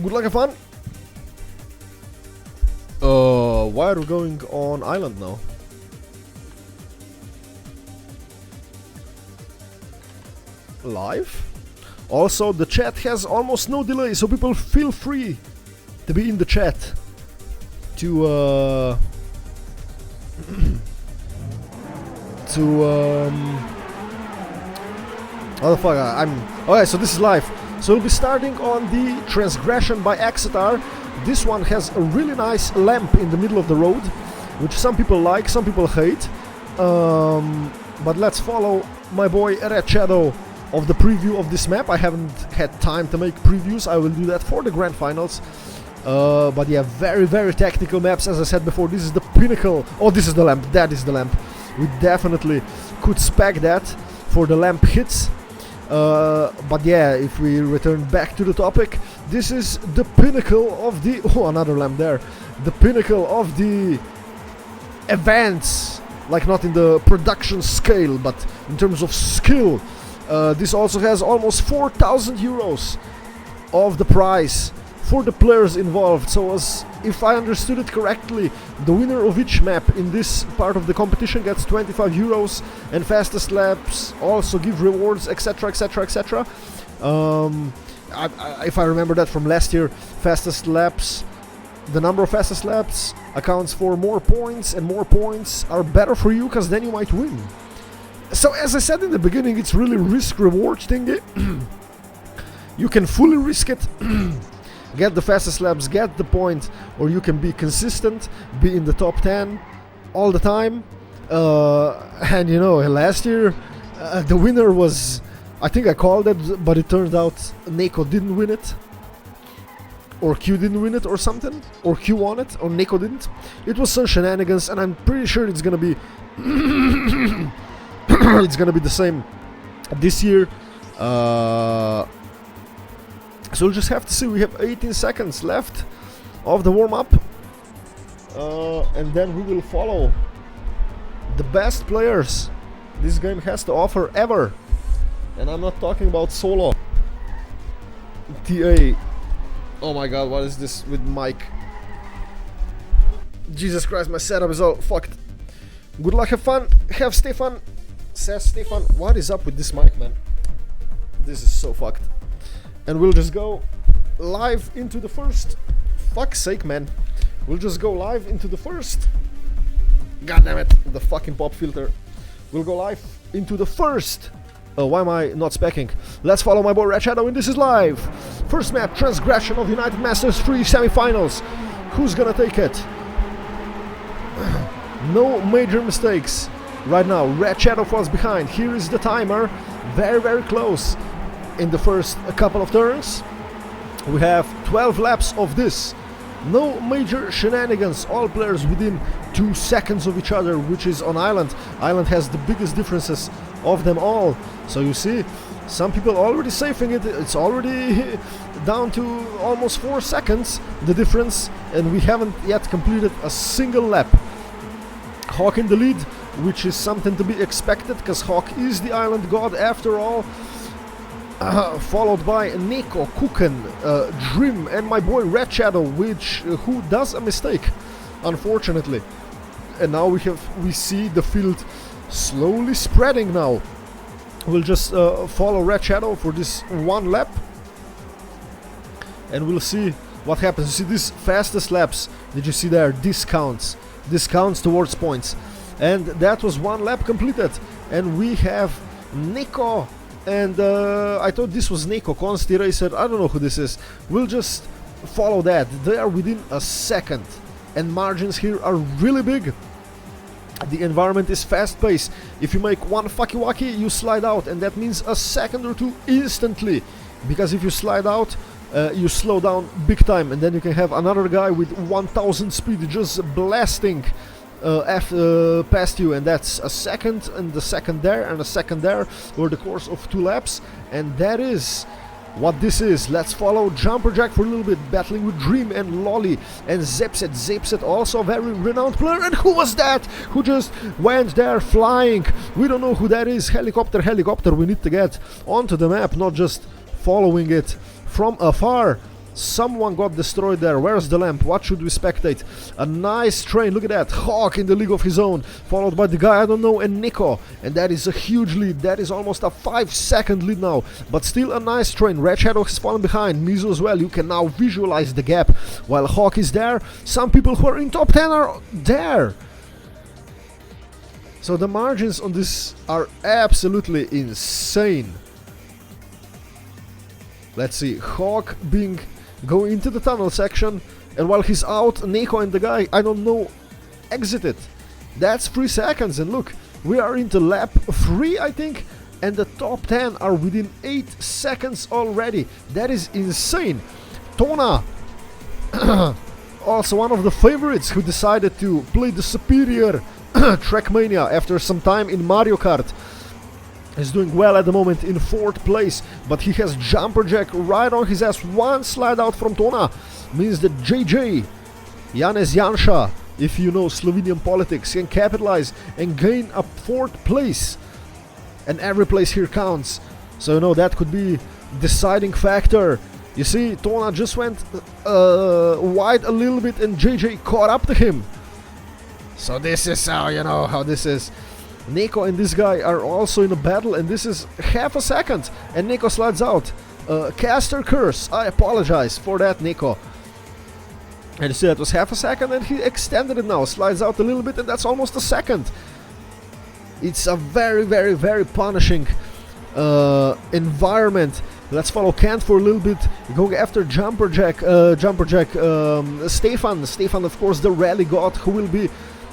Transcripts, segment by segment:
Good luck, have fun. Why are we going on island now? Live? Also, the chat has almost no delay, so people feel free to be in the chat. To oh the fuck, okay, so this is live. So we'll be starting on the Transgression by Exeter. This one has a really nice lamp in the middle of the road, which some people like, some people hate. But let's follow my boy Red Shadow of the preview of this map. I haven't had time to make previews. I will do that for the grand finals. But yeah, very technical maps. As I said before, this is the pinnacle. Oh, this is the lamp. That is the lamp. We definitely could spec that for the lamp hits. But yeah, if we return back to the topic, this is the pinnacle of the... Oh, another lamp there. The pinnacle of the events. Like, not in the production scale, but in terms of skill. This also has almost 4,000 euros of the prize for the players involved. So as if I understood it correctly, the winner of each map in this part of the competition gets 25 euros, and fastest laps also give rewards, etc, etc, etc. If I remember that from last year, fastest laps, the number of fastest laps accounts for more points, and more points are better for you because then you might win. So as I said in the beginning, it's really risk-reward thingy. You can fully risk it, get the fastest laps, get the point, or you can be consistent, be in the top 10 all the time. And you know, last year the winner was, I think I called it, but it turned out Neko didn't win it, or Q didn't win it or something, or Q won it, or Neko didn't. It was some shenanigans, and I'm pretty sure it's gonna be it's gonna be the same this year. So we'll just have to see. We have 18 seconds left of the warm-up, and then we will follow the best players this game has to offer ever. And I'm not talking about solo. TA. Oh my god, what is this with mic? Jesus Christ, my setup is all fucked. Good luck, have fun, have Stefan. Says Stefan. What is up with this mic, man? This is so fucked. And we'll just go live into the first. Fuck's sake, man. We'll just go live into the first. God damn it, the fucking pop filter. We'll go live into the first. Why am I not specking? Let's follow my boy Red Shadow, and this is live. First map, Transgression of United Masters 3 semifinals. Who's gonna take it? No major mistakes. Right now, Red Shadow falls behind. Here is the timer. Very close. In the first couple of turns, we have 12 laps of this. No major shenanigans. All players within 2 seconds of each other, which is on Island. Island has the biggest differences of them all. So you see, some people already safing it. It's already down to almost 4 seconds, the difference, and we haven't yet completed a single lap. Hawk in the lead, which is something to be expected, because Hawk is the Island god after all. Followed by Neko, Kuken, Dream, and my boy Red Shadow, who does a mistake, unfortunately. And now we see the field slowly spreading now. We'll just follow Red Shadow for this one lap, and we'll see what happens. You see these fastest laps, did you see there? Discounts towards points. And that was one lap completed, and we have Neko. And I thought this was Neko, Consti Racer, I don't know who this is. We'll just follow that. They are within a second, and margins here are really big. The environment is fast-paced. If you make one fucky-wacky, you slide out, and that means a second or two instantly. Because if you slide out, you slow down big time, and then you can have another guy with 1000 speed just blasting past you, and that's a second, and a second there, and a second there over the course of 2 laps. And that is what this is. Let's follow Jumperjack for a little bit, battling with Dream and Lolly and Zepset. Zepset, also a very renowned player. And who was that who just went there flying? We don't know who that is. Helicopter, we need to get onto the map, not just following it from afar. Someone got destroyed there. Where's the lamp? What should we spectate? A nice train. Look at that. Hawk in the league of his own, followed by the guy I don't know and Nico. And that is a huge lead. That is almost a 5-second lead now. But still a nice train. Red Shadow has fallen behind. Mizu as well. You can now visualize the gap. While Hawk is there, some people who are in top 10 are there. So the margins on this are absolutely insane. Let's see, Hawk going into the tunnel section, and while he's out, Nico and the guy, I don't know, exited. That's 3 seconds, and look, we are into lap 3, I think, and the top 10 are within 8 seconds already. That is insane. Tona, also one of the favorites who decided to play the superior Trackmania after some time in Mario Kart, is doing well at the moment in 4th place, but he has Jumper Jack right on his ass. One slide out from Tona means that JJ, Janez Janša, if you know Slovenian politics, can capitalize and gain a 4th place, and every place here counts. So you know that could be deciding factor. You see, Tona just went wide a little bit and JJ caught up to him. So this is how you know how this is. Nico and this guy are also in a battle, and this is half a second, and Nico slides out. Caster curse, I apologize for that, Nico. And you see that was half a second, and he extended it now, slides out a little bit, and that's almost a second. It's a very, very, very punishing environment. Let's follow Kent for a little bit, going after Jumper Jack, Stefan. Stefan, of course, the rally god, who will be,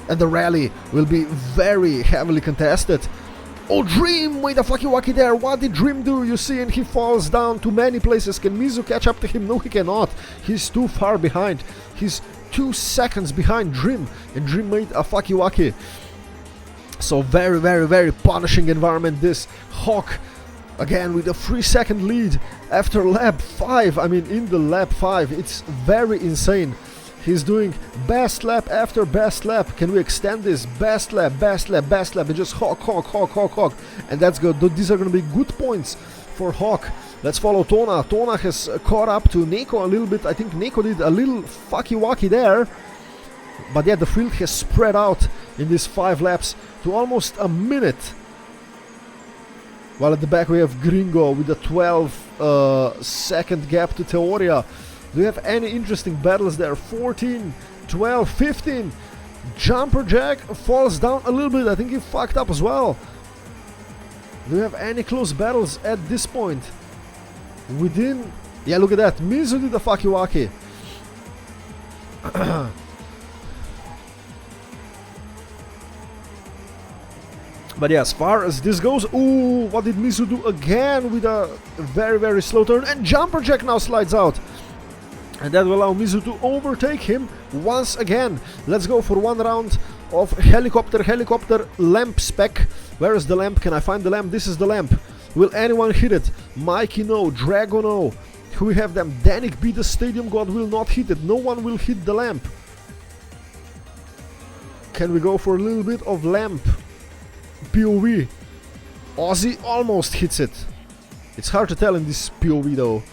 and the rally will be very heavily contested. Oh, Dream with a Fakiwaki there. What did Dream do? You see, and he falls down to many places. Can Mizu catch up to him? No, he cannot. He's too far behind. He's 2 seconds behind Dream, and Dream made a Fakiwaki. So very, very, very punishing environment this. Hawk again with a 3-second lead after lap 5. I mean, in the lap 5, it's very insane. He's doing best lap after best lap. Can we extend this? Best lap, best lap, best lap, and just Hawk, Hawk, Hawk, Hawk, Hawk. And that's good. These are going to be good points for Hawk. Let's follow Tona. Tona has caught up to Nico a little bit. I think Nico did a little fucky-wacky there. But yeah, the field has spread out in these 5 laps to almost a minute. While at the back we have Gringo with a 12-second gap to Teoria. Do you have any interesting battles there? 14, 12, 15. Jumper Jack falls down a little bit. I think he fucked up as well. Do you have any close battles at this point? Within... Yeah, look at that. Mizu did the Fakiwaki. But yeah, as far as this goes... Ooh, what did Mizu do again with a very, very slow turn? And Jumper Jack now slides out. And that will allow Mizu to overtake him once again. Let's go for one round of helicopter lamp spec. Where is the lamp? Can I find the lamp? This is the lamp. Will anyone hit it? Mikey no, Drago no. We have them. Danik B, the stadium god, will not hit it. No one will hit the lamp. Can we go for a little bit of lamp POV? Ozzy almost hits it. It's hard to tell in this POV though.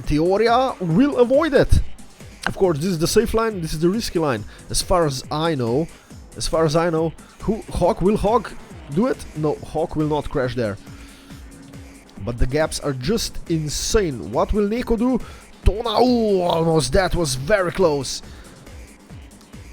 Teoria will avoid it. Of course, this is the safe line, this is the risky line. As far as I know, Hawk will do it? No, Hawk will not crash there. But the gaps are just insane. What will Nico do? Tona, ooh, almost, that was very close.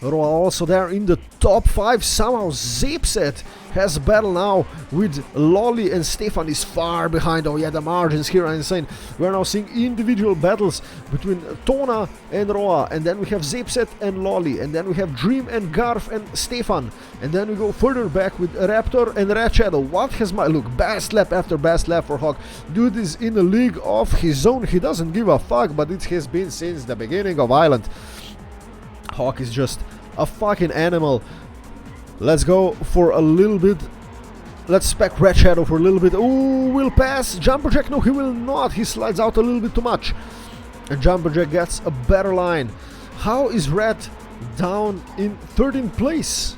Roa also there in the top 5. Somehow Zipset has a battle now with Lolly, and Stefan is far behind. Oh yeah, the margins here are insane. We're now seeing individual battles between Tona and Roa, and then we have Zipset and Lolly, and then we have Dream and Garf and Stefan, and then we go further back with Raptor and Red Shadow. What has my... Look, best lap after best lap for Hawk. Dude is in a league of his own. He doesn't give a fuck, but it has been since the beginning of Island. Hawk is just a fucking animal. Let's go for a little bit. Let's spec Red Shadow for a little bit. Ooh, will pass. Jumper Jack, no, he will not. He slides out a little bit too much. And Jumper Jack gets a better line. How is Red down in 13th place?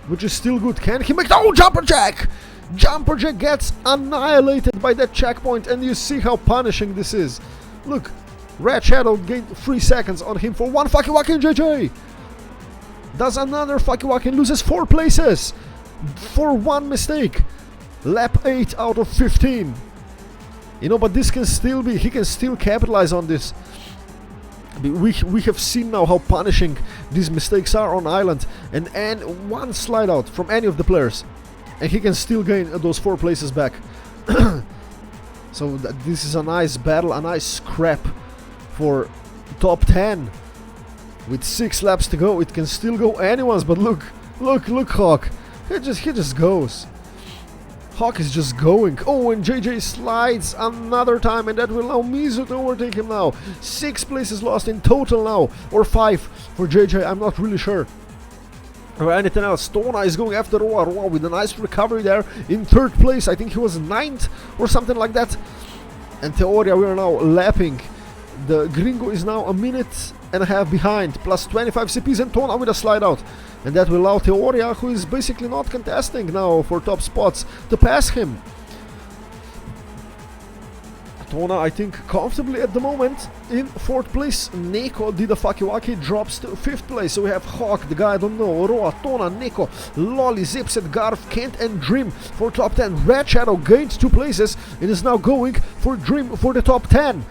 Which is still good. Can he make... Oh, Jumper Jack! Jumper Jack gets annihilated by that checkpoint. And you see how punishing this is. Look, Red Shadow gained 3 seconds on him for one Fakiwaki, and JJ does another Fakiwaki and loses 4 places for one mistake. Lap 8 out of 15. You know, but this can still be, he can still capitalize on this. We have seen now how punishing these mistakes are on island, and one slide out from any of the players and he can still gain those 4 places back. So this is a nice battle, a nice scrap for top 10. With 6 laps to go, it can still go anyone's, but look Hawk, he just goes. Hawk is just going. Oh, and JJ slides another time, and that will allow Mizu to overtake him now. 6 places lost in total now, or 5 for JJ, I'm not really sure. Or anything else. Tona is going after Roa with a nice recovery there in 3rd place. I think he was 9th or something like that. And Teoria, we are now lapping. The Gringo is now a minute and a half behind, plus 25 CPs, and Tona with a slide out. And that will allow Teoria, who is basically not contesting now for top spots, to pass him. Tona, I think, comfortably at the moment in 4th place. Neko did a Fakiwaki, drops to 5th place. So we have Hawk, the guy I don't know, Roa, Tona, Neko, Lolly, Zipset, Garf, Kent and Dream for top 10. Red Shadow gained 2 places and is now going for Dream for the top 10.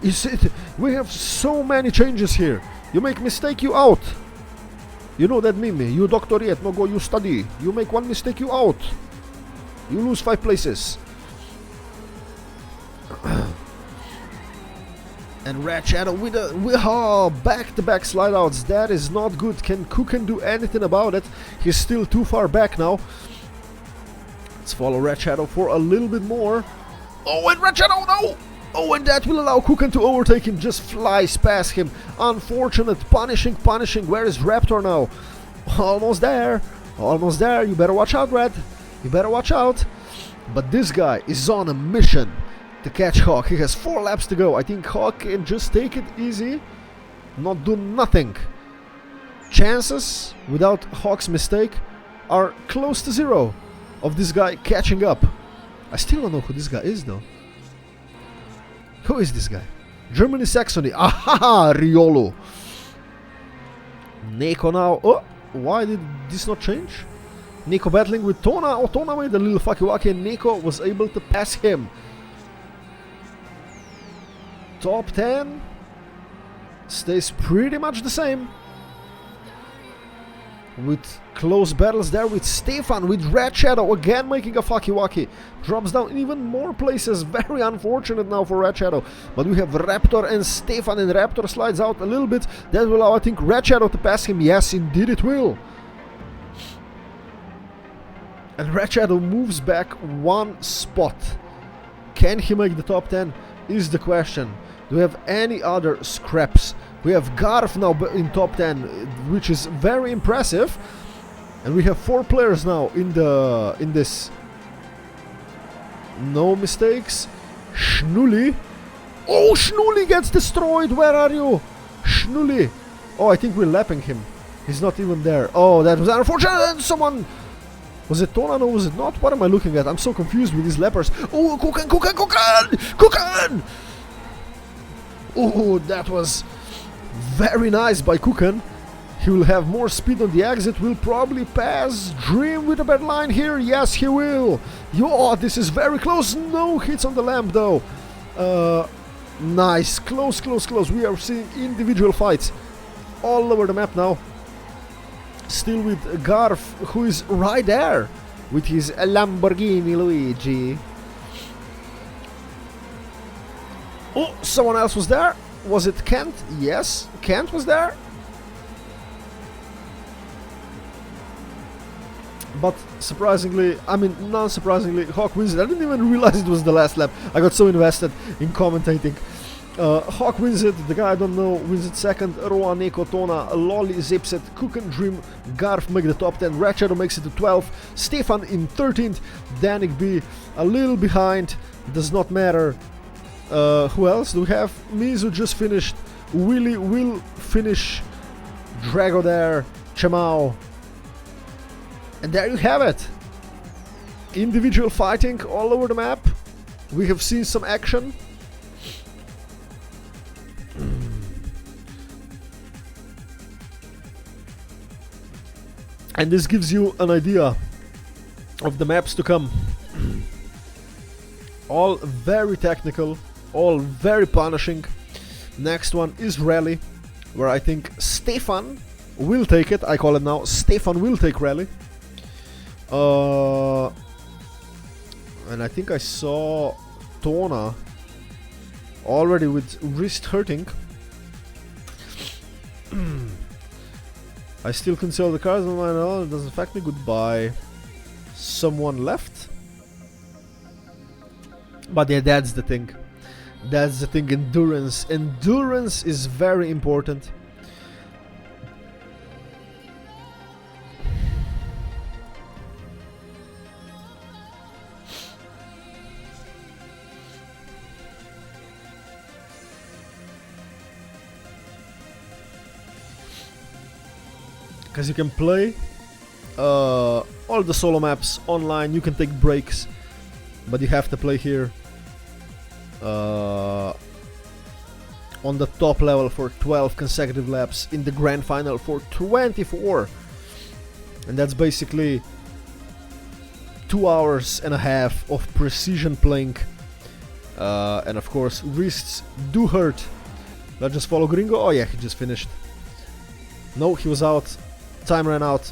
You see, we have so many changes here. You make mistake, you out. You know that meme, you doctorate, no go you study. You make one mistake, you out. You lose 5 places. And Red Shadow with back-to-back slide outs. That is not good. Can Kuken do anything about it? He's still too far back now. Let's follow Red Shadow for a little bit more. Oh, and Red Shadow, no! Oh, and that will allow Kuken to overtake him. Just flies past him. Unfortunate. Punishing. Where is Raptor now? Almost there. Almost there. You better watch out, Red. You better watch out. But this guy is on a mission to catch Hawk. He has 4 laps to go. I think Hawk can just take it easy, not do nothing. Chances, without Hawk's mistake, are close to 0 of this guy catching up. I still don't know who this guy is though. Who is this guy? Germany Saxony. Aha! Riolo. Neko now. Oh, why did this not change? Neko battling with Tona. Oh, Tona made a little Fakiwaki and Neko was able to pass him. Top 10 stays pretty much the same. With close battles there with Stefan, with Red Shadow again making a Fakiwaki. Drops down even more places. Very unfortunate now for Red Shadow. But we have Raptor and Stefan, and Raptor slides out a little bit. That will allow, I think, Red Shadow to pass him. Yes, indeed it will. And Red Shadow moves back 1 spot. Can he make the top 10 is the question. Do we have any other scraps? We have Garf now in top 10, which is very impressive. And we have 4 players now in this. No mistakes. Schnully. Oh, Schnully gets destroyed. Where are you? Schnully. Oh, I think we're lapping him. He's not even there. Oh, that was unfortunate. Someone... Was it Tona? No, was it not? What am I looking at? I'm so confused with these lappers. Oh, Kuken! Oh, that was very nice by Kuken. He will have more speed on the exit. Will probably pass Dream with a bad line here. Yes, he will. Oh, this is very close. No hits on the lamp though. Nice. Close. We are seeing individual fights all over the map now. Still with Garf, who is right there with his Lamborghini Luigi. Oh, someone else was there. Was it Kent? Yes, Kent was there. But surprisingly, I mean, non-surprisingly, Hawk wins it. I didn't even realize it was the last lap. I got so invested in commentating. Hawk wins it, the guy I don't know wins it second. Roa, Neko, Tona, Lolly, Zipset, Kuken, Dream, Garf make the top 10. Red Shadow makes it to 12. Stefan in 13th. Danik B a little behind. Does not matter. Who else do we have? Mizu just finished. Willy will finish. Drago there. Chamao. And there you have it. Individual fighting all over the map. We have seen some action. And this gives you an idea of the maps to come. All very technical, all very punishing. Next one is Rally, where I think Stefan will take it. I call it now, Stefan will take Rally. And I think I saw Tona already with wrist hurting. I still conceal the cards on my own, it doesn't affect me, goodbye. Someone left? But yeah, that's the thing. That's the thing, endurance. Endurance is very important. Because you can play all the solo maps online, you can take breaks, but you have to play here on the top level for 12 consecutive laps, in the grand final for 24, and that's basically 2 hours and a half of precision playing, and of course wrists do hurt. Let's just follow Gringo. Oh yeah, he just finished. No, he was out. Time ran out.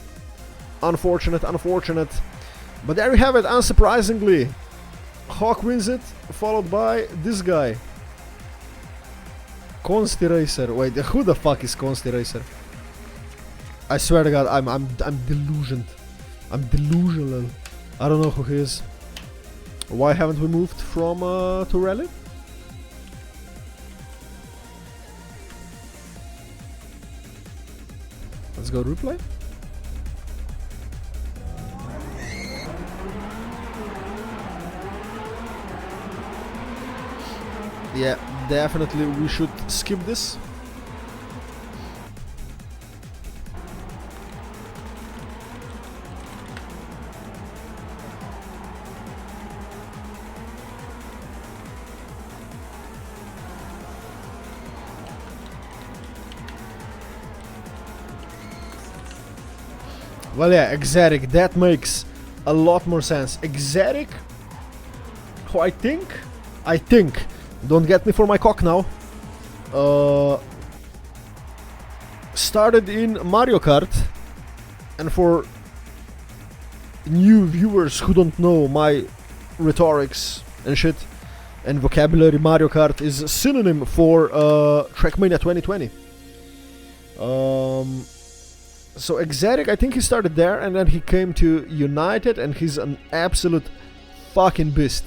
Unfortunate, unfortunate. But there you have it, unsurprisingly. Hawk wins it, followed by this guy. Consti Racer. Wait, who the fuck is Consti Racer? I swear to God, I'm delusioned. I'm delusional. I don't know who he is. Why haven't we moved from to Rally? Let's go replay. Yeah, definitely we should skip this. Well, yeah, Exotic, that makes a lot more sense. Exotic, who I think, don't get me for my cock now, started in Mario Kart, and for new viewers who don't know my rhetorics and shit and vocabulary, Mario Kart is a synonym for Trackmania 2020. So Exotic, I think he started there and then he came to United, and he's an absolute fucking beast.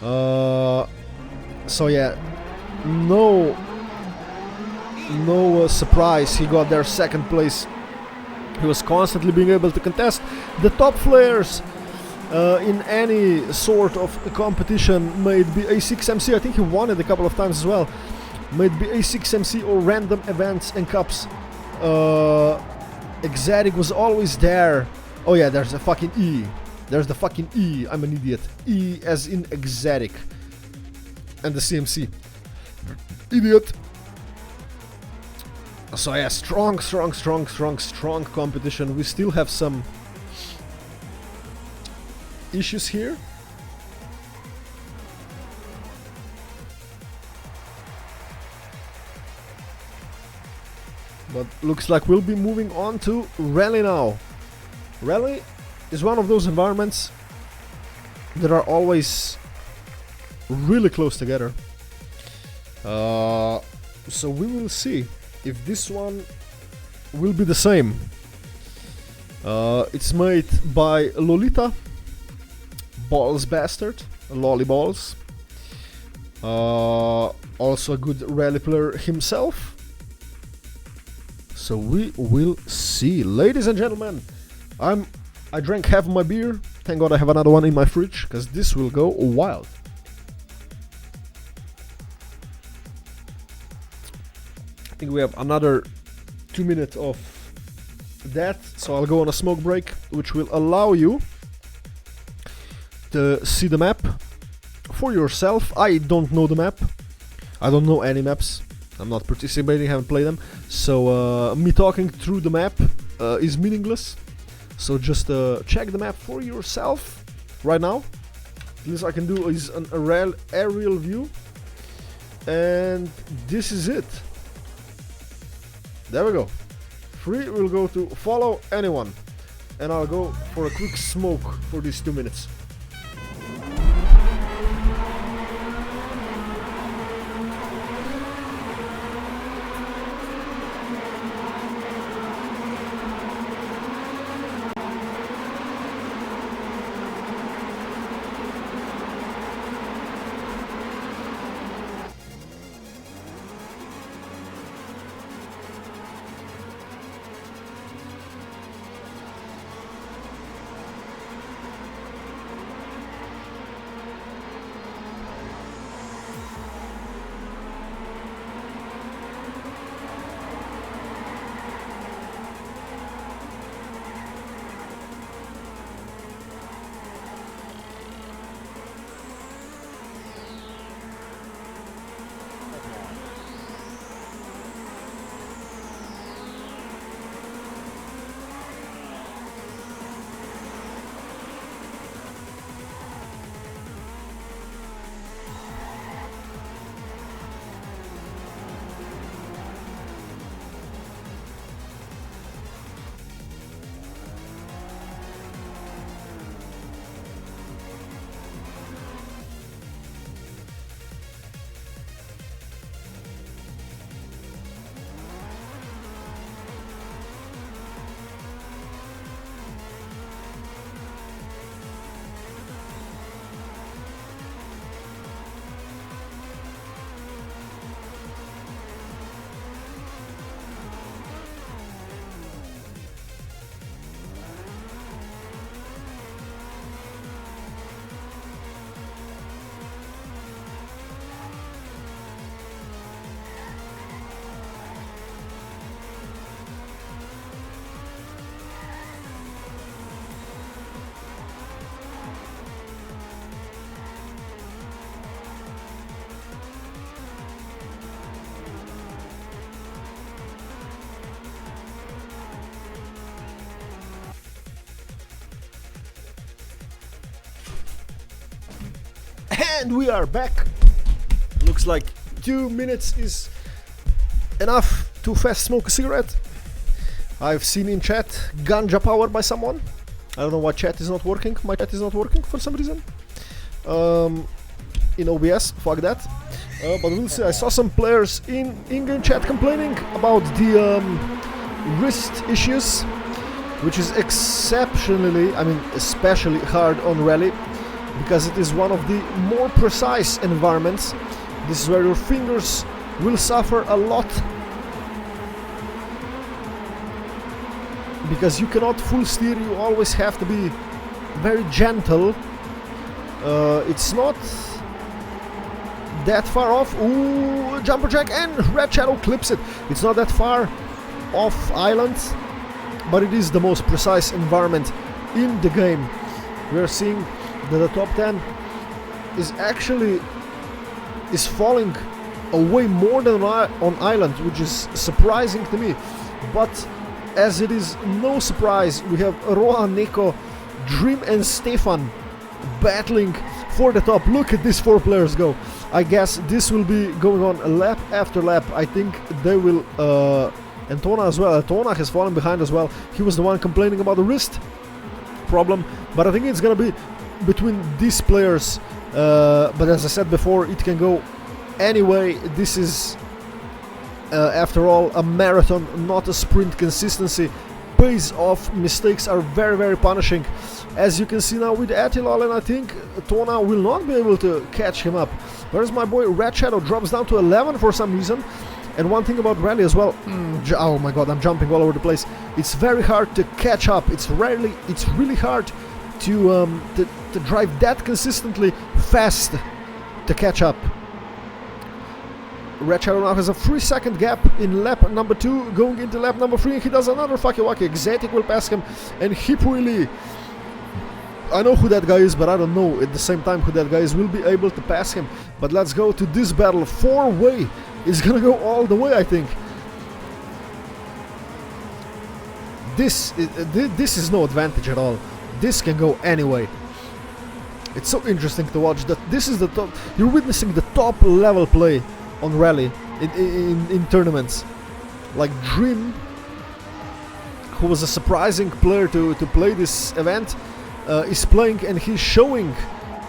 So yeah, no surprise he got there second place. He was constantly being able to contest the top players in any sort of competition, may it be A6MC, I think he won it a couple of times as well, may it be A6MC or random events and cups. Exotic was always there. Oh yeah, there's a fucking E. There's the fucking E. I'm an idiot. E as in Exotic. And the CMC. Idiot. So yeah, strong competition. We still have some issues here. But looks like we'll be moving on to Rally now. Rally is one of those environments that are always really close together. So we will see if this one will be the same. It's made by Lolita Balls Bastard, Lollyballs. Also a good rally player himself. So we will see. Ladies and gentlemen, I drank half of my beer. Thank God I have another one in my fridge, because this will go wild. I think we have another 2 minutes of that, so I'll go on a smoke break, which will allow you to see the map for yourself. I don't know the map. I don't know any maps. I'm not participating, haven't played them. So me talking through the map is meaningless. So just check the map for yourself right now. At least I can do is an aerial view, and this is it. There we go. 3 will go to follow anyone, and I'll go for a quick smoke for these 2 minutes. And we are back. Looks like 2 minutes is enough to fast smoke a cigarette. I've seen in chat ganja power by someone. I don't know why chat is not working. My chat is not working for some reason. In OBS, fuck that. But we'll see. I saw some players in in-game chat complaining about the wrist issues, which is exceptionally, I mean especially hard on rally, because it is one of the more precise environments. This is where your fingers will suffer a lot, because you cannot full steer, you always have to be very gentle. It's not that far off. Ooh, jumper jack, and Red Shadow clips it. It's not that far off island, but it is the most precise environment in the game. We are seeing that the top 10 is actually falling away more than on island, which is surprising to me. But as it is no surprise, we have Roa, Neko, Dream and Stefan battling for the top. Look at these 4 players go. I guess this will be going on lap after lap. I think they will, and Tona as well. Tona has fallen behind as well. He was the one complaining about the wrist problem, but I think it's gonna be between these players. But as I said before, it can go anyway. This is after all a marathon, not a sprint. Consistency pays off. Mistakes are very, very punishing, as you can see now with Atilal, and I think Tona will not be able to catch him up. Whereas my boy Red Shadow drops down to 11 for some reason. And one thing about rally as well, oh my god, I'm jumping all over the place. It's very hard to catch up. It's really hard to drive that consistently fast to catch up. Red Shadow now has a 3-second gap in lap number 2, going into lap number 3, and he does another Fakiwaki. Xatic will pass him, and Hipwili, I know who that guy is, but I don't know at the same time who that guy is, will be able to pass him. But let's go to this battle. 4-way is gonna go all the way, I think. this is no advantage at all. This can go anyway. It's so interesting to watch that this is the top. You're witnessing the top level play on Rally in tournaments. Like Dream, who was a surprising player to play this event, is playing, and he's showing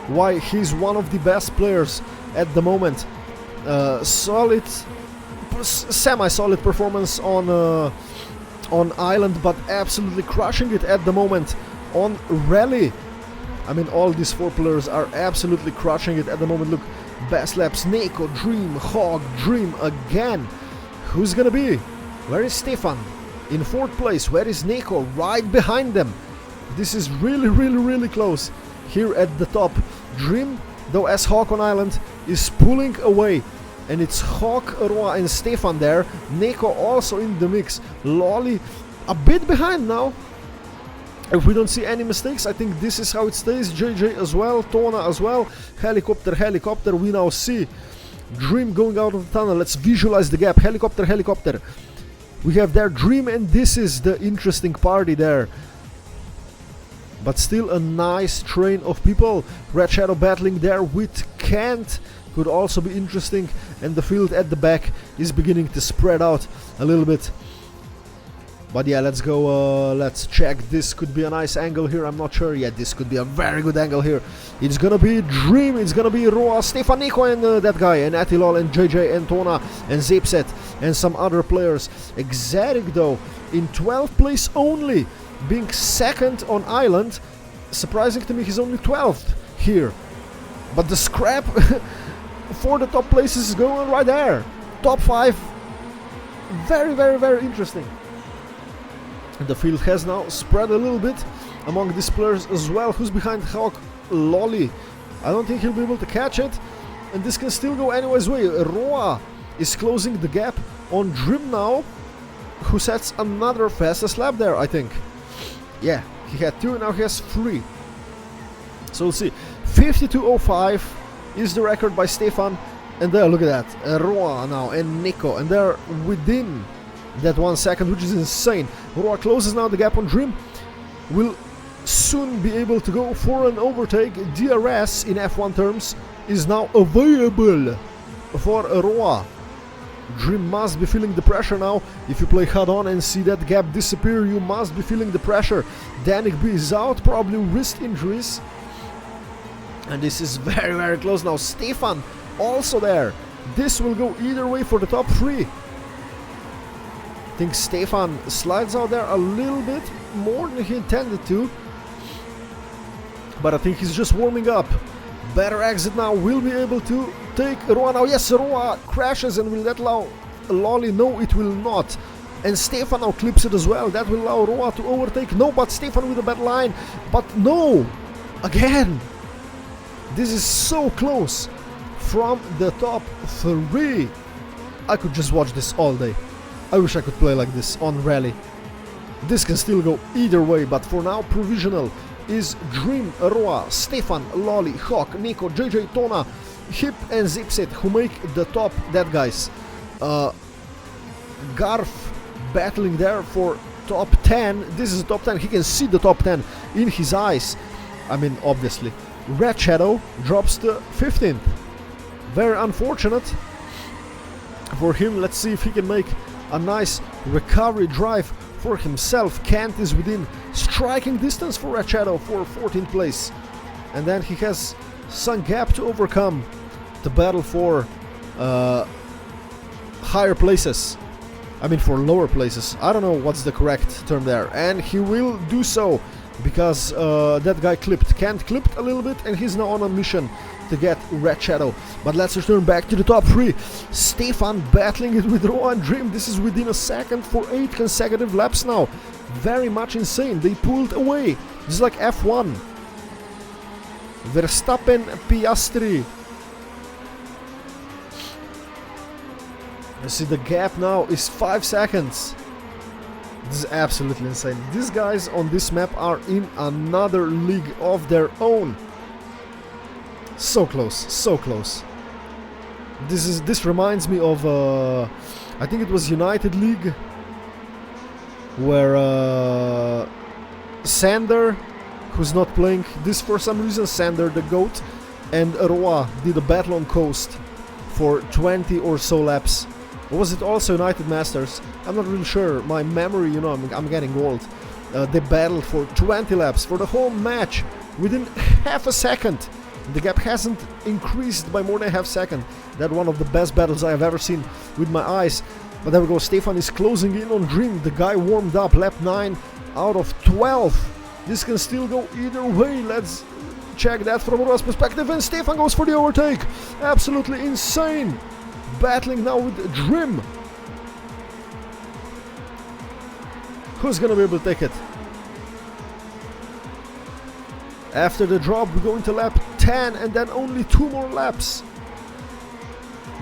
why he's one of the best players at the moment. Solid, semi-solid performance on Island, but absolutely crushing it at the moment on Rally. I mean, all these 4 players are absolutely crushing it at the moment. Look, best laps, Neko, Dream, Hog, Dream again. Who's gonna be? Where is Stefan? In 4th place. Where is Neko? Right behind them. This is really close here at the top. Dream, though, as Hawk on Island, is pulling away. And it's Hawk, Roa and Stefan there. Neko also in the mix. Lolly a bit behind now. If we don't see any mistakes, I think this is how it stays. JJ as well, Tona as well. Helicopter, we now see Dream going out of the tunnel. Let's visualize the gap. Helicopter. We have their Dream, and this is the interesting party there. But still a nice train of people. Red Shadow battling there with Kent. Could also be interesting. And the field at the back is beginning to spread out a little bit. But yeah, let's go, let's check. This could be a nice angle here, I'm not sure yet. This could be a very good angle here. It's gonna be Dream, it's gonna be Roa, Stefan, Neko and that guy, and Atilol and JJ and Tona and Zipset and some other players. Exotic though, in 12th place only, being 2nd on Island. Surprising to me, he's only 12th here. But the scrap for the top places is going on right there. Top 5, very interesting. The field has now spread a little bit among these players as well. Who's behind Hawk? Lolly. I don't think he'll be able to catch it. And this can still go anyways way. Roa is closing the gap on Dream now, who sets another fastest lap there, I think. Yeah, he had 2, now he has 3. So we'll see. 52.05 is the record by Stefan. And there, look at that. Roa now and Neko. And they're within that 1 second, which is insane. Roa closes now the gap on Dream. Will soon be able to go for an overtake. DRS in F1 terms is now available for Roa. Dream must be feeling the pressure now. If you play head on and see that gap disappear, you must be feeling the pressure. Danik B is out, probably wrist injuries. And this is very close now. Stefan also there. This will go either way for the top 3. I think Stefan slides out there a little bit more than he intended to. But I think he's just warming up. Better exit now, will be able to take Roa now. Yes, Roa crashes, and will that allow Lolly? No, it will not. And Stefan now clips it as well. That will allow Roa to overtake. No, but Stefan with a bad line. But no! Again! This is so close from the top 3. I could just watch this all day. I wish I could play like this on Rally. This can still go either way, but for now, provisional is Dream, Roa, Stefan, Lolly, Hawk, Neko, JJ, Tona, Hip and Zipset, who make the top dead guys. Garf battling there for top 10. This is top 10. He can see the top 10 in his eyes. I mean, obviously. Red Shadow drops to 15th. Very unfortunate for him. Let's see if he can make a nice recovery drive for himself. Kent is within striking distance for Red Shadow for 14th place. And then he has some gap to overcome to battle for higher places. I mean, for lower places. I don't know what's the correct term there. And he will do so because that guy clipped. Kent clipped a little bit, and he's now on a mission to get Red Shadow. But let's return back to the top 3. Stefan battling it with Roa and Dream. This is within a second for 8 consecutive laps now. Very much insane. They pulled away. This is like F1. Verstappen, Piastri. You see the gap now is 5 seconds. This is absolutely insane. These guys on this map are in another league of their own. So close, so close. This reminds me of I think it was United League. where Sander, who's not playing this for some reason, Sander the GOAT, and Roa did a battle on coast for 20 or so laps. Or was it also United Masters? I'm not really sure. My memory, you know, I'm getting old. They battled for 20 laps for the whole match within half a second. The gap hasn't increased by more than half second. That's one of the best battles I have ever seen with my eyes. But there we go, Stefan is closing in on Dream. The guy warmed up, lap 9 out of 12. This can still go either way. Let's check that from Roa's perspective. And Stefan goes for the overtake. Absolutely insane. Battling now with Dream. Who's gonna be able to take it? After the drop, we go into lap 10 and then only 2 more laps.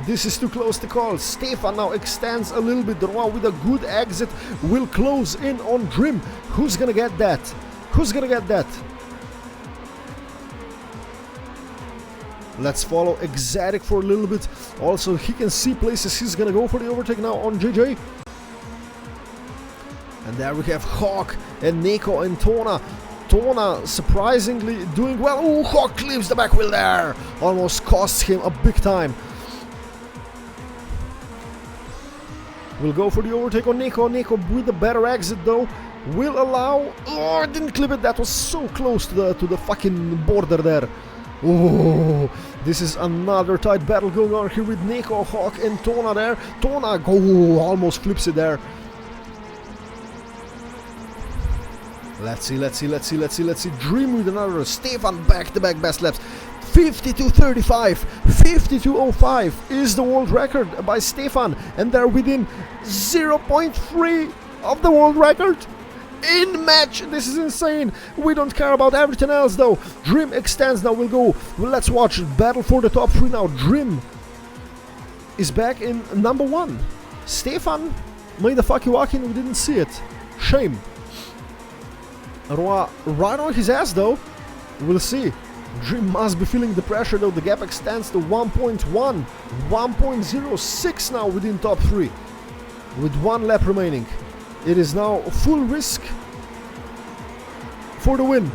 This is too close to call. Stefan now extends a little bit. Roa with a good exit will close in on Dream. Who's gonna get that? Who's gonna get that? Let's follow Exotic for a little bit. Also, he can see places. He's gonna go for the overtake now on JJ. And there we have Hawk and Neko and Tona. Tona surprisingly doing well. Oh, Hawk clips the back wheel there. Almost costs him a big time. We'll go for the overtake on Neko. Neko with the better exit though will allow. Oh, I didn't clip it. That was so close to the fucking border there. Oh, this is another tight battle going on here with Neko, Hawk, and Tona there. Tona almost flips it there. Let's see. Dream with another. Stefan back-to-back best laps. 52.35, 52.05 is the world record by Stefan, and they're within 0.3 of the world record in match. This is insane. We don't care about everything else though. Dream extends now. Let's watch battle for the top 3 now. Dream is back in number 1. Stefan made a fucky walk in. We didn't see it. Shame. Roa right on his ass though. We'll see. Dream must be feeling the pressure though. The gap extends to 1.1, 1.06 now within top 3 with 1 lap remaining. It is now full risk for the win.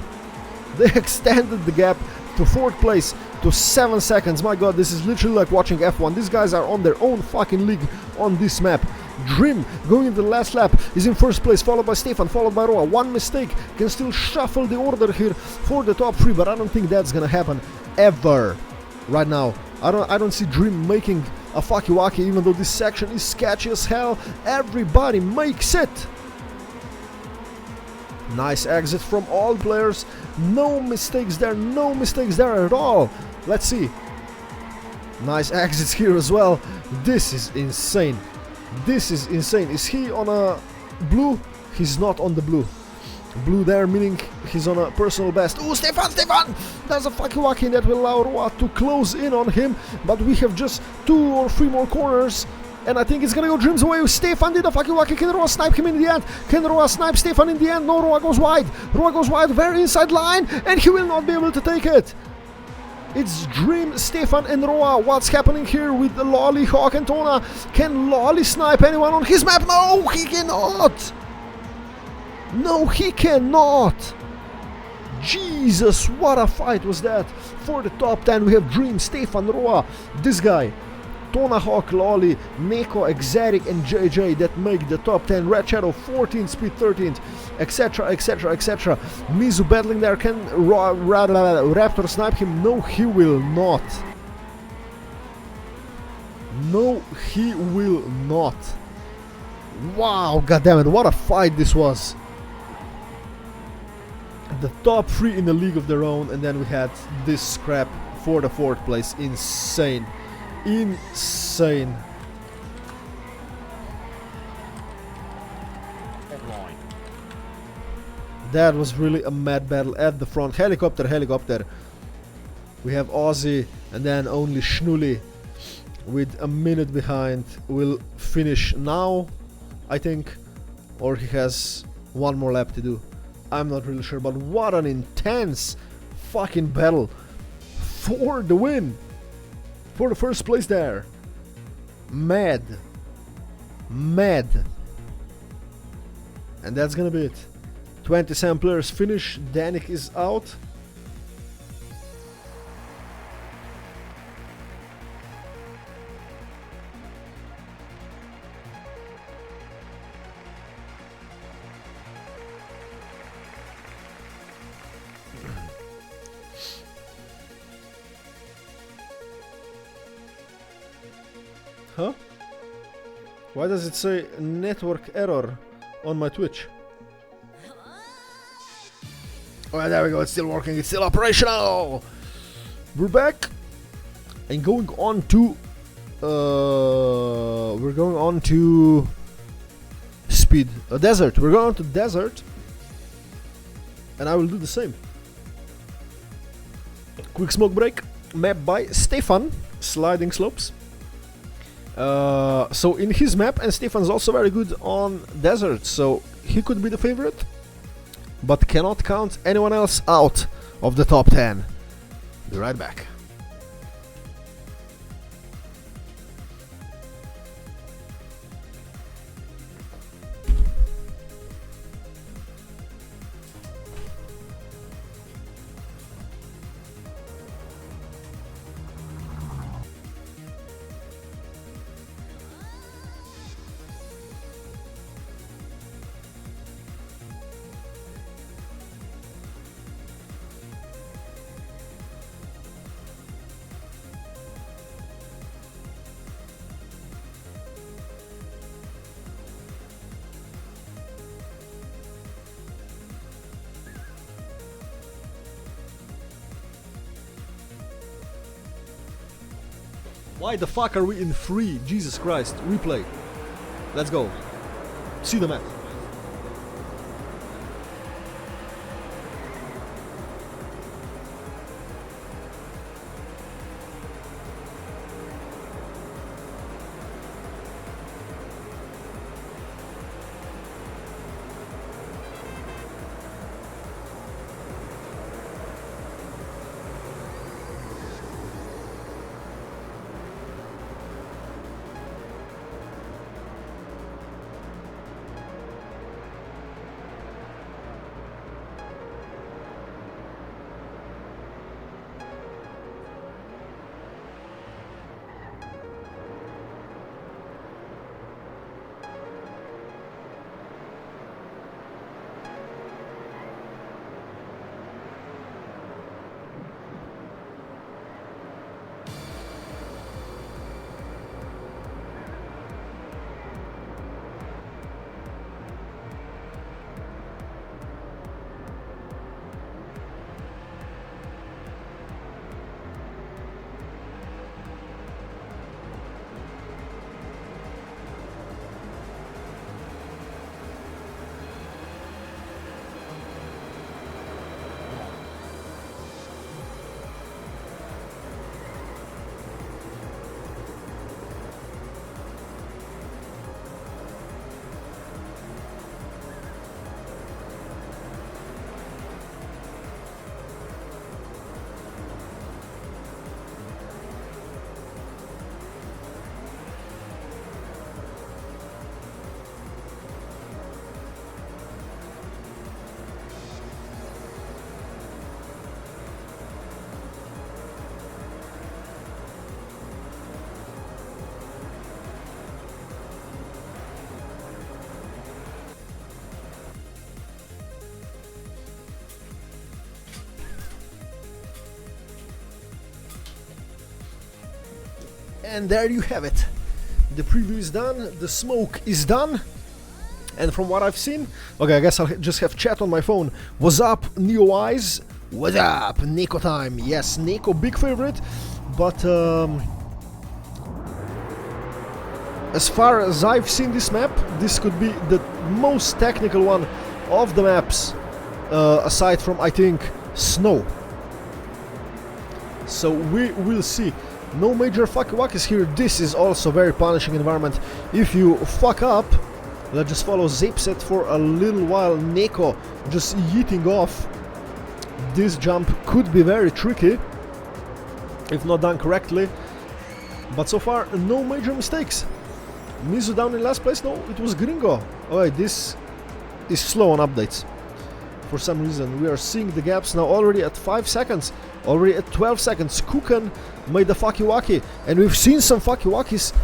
They extended the gap to 4th place to 7 seconds. My god, this is literally like watching F1. These guys are on their own fucking league on this map. Dream going into the last lap is in 1st place, followed by Stefan, followed by Roa. One mistake can still shuffle the order here for the top 3, but I don't think that's gonna happen ever right now. I don't see Dream making a fucky wacky, even though this section is sketchy as hell. Everybody makes it. Nice exit from all players. No mistakes there at all. Let's see. Nice exits here as well. This is insane. This is insane. Is he on a blue? He's not on the blue. Blue there, meaning he's on a personal best. Oh, Stefan! There's a fucky wacky that will allow Roa to close in on him. But we have just 2 or 3 more corners. And I think it's gonna go Dream's away. Stefan did a fucky wacky. Can Roa snipe him in the end? Can Roa snipe Stefan in the end? No, Roa goes wide. Roa goes wide, very inside line. And he will not be able to take it. It's Dream, Stefan and Roa. What's happening here with the Lolly, Hawk and Tona? Can Lolly snipe anyone on his map? No, he cannot. No, he cannot. Jesus, what a fight was that. For the top 10 we have Dream, Stefan, Roa, this guy, Tona, Hawk, Lolly, Neko, Exotic and JJ that make the top 10. Red Shadow 14th, Speed 13th, etc, etc, etc. Mizu battling there. Can Raptor snipe him? No, he will not. No, he will not. Wow, goddammit, what a fight this was. The top 3 in the league of their own, and then we had this scrap for the 4th place. Insane. Insane. That was really a mad battle at the front. Helicopter. We have Ozzy and then only Schnully with a minute behind will finish now, I think, or he has 1 more lap to do. I'm not really sure, but what an intense fucking battle for the win, for the 1st place there. Mad. And that's gonna be it. 27 players finish. Danik is out. Huh? Why does it say network error on my Twitch? Oh, there we go, it's still working, it's still operational! We're back! And going on to... we're going on to... Speed. Desert. We're going on to Desert. And I will do the same. Quick smoke break. Map by Stefan. Sliding slopes. So in his map, and Stefan's also very good on Desert, so he could be the favorite, but cannot count anyone else out of the top 10. Be right back. Why the fuck are we in 3? Jesus Christ. Replay. Let's go. See the map. And there you have it. The preview is done, the smoke is done. And from what I've seen, okay, I guess I'll just have chat on my phone. What's up, Neo Eyes? What's up, Neko time? Yes, Neko, big favorite. But as far as I've seen this map, this could be the most technical one of the maps, aside from, I think, Snow. So we will see. No major fucky-wackies here. This is also very punishing environment. If you fuck up, let's just follow Zipset for a little while. Neko just yeeting off. This jump could be very tricky if not done correctly. But so far, no major mistakes. Mizu down in last place? No, it was Gringo. Alright, this is slow on updates. For some reason, we are seeing the gaps now already at 5 seconds, already at 12 seconds. Kukan made the Fakiwaki, and we've seen some Fakiwakis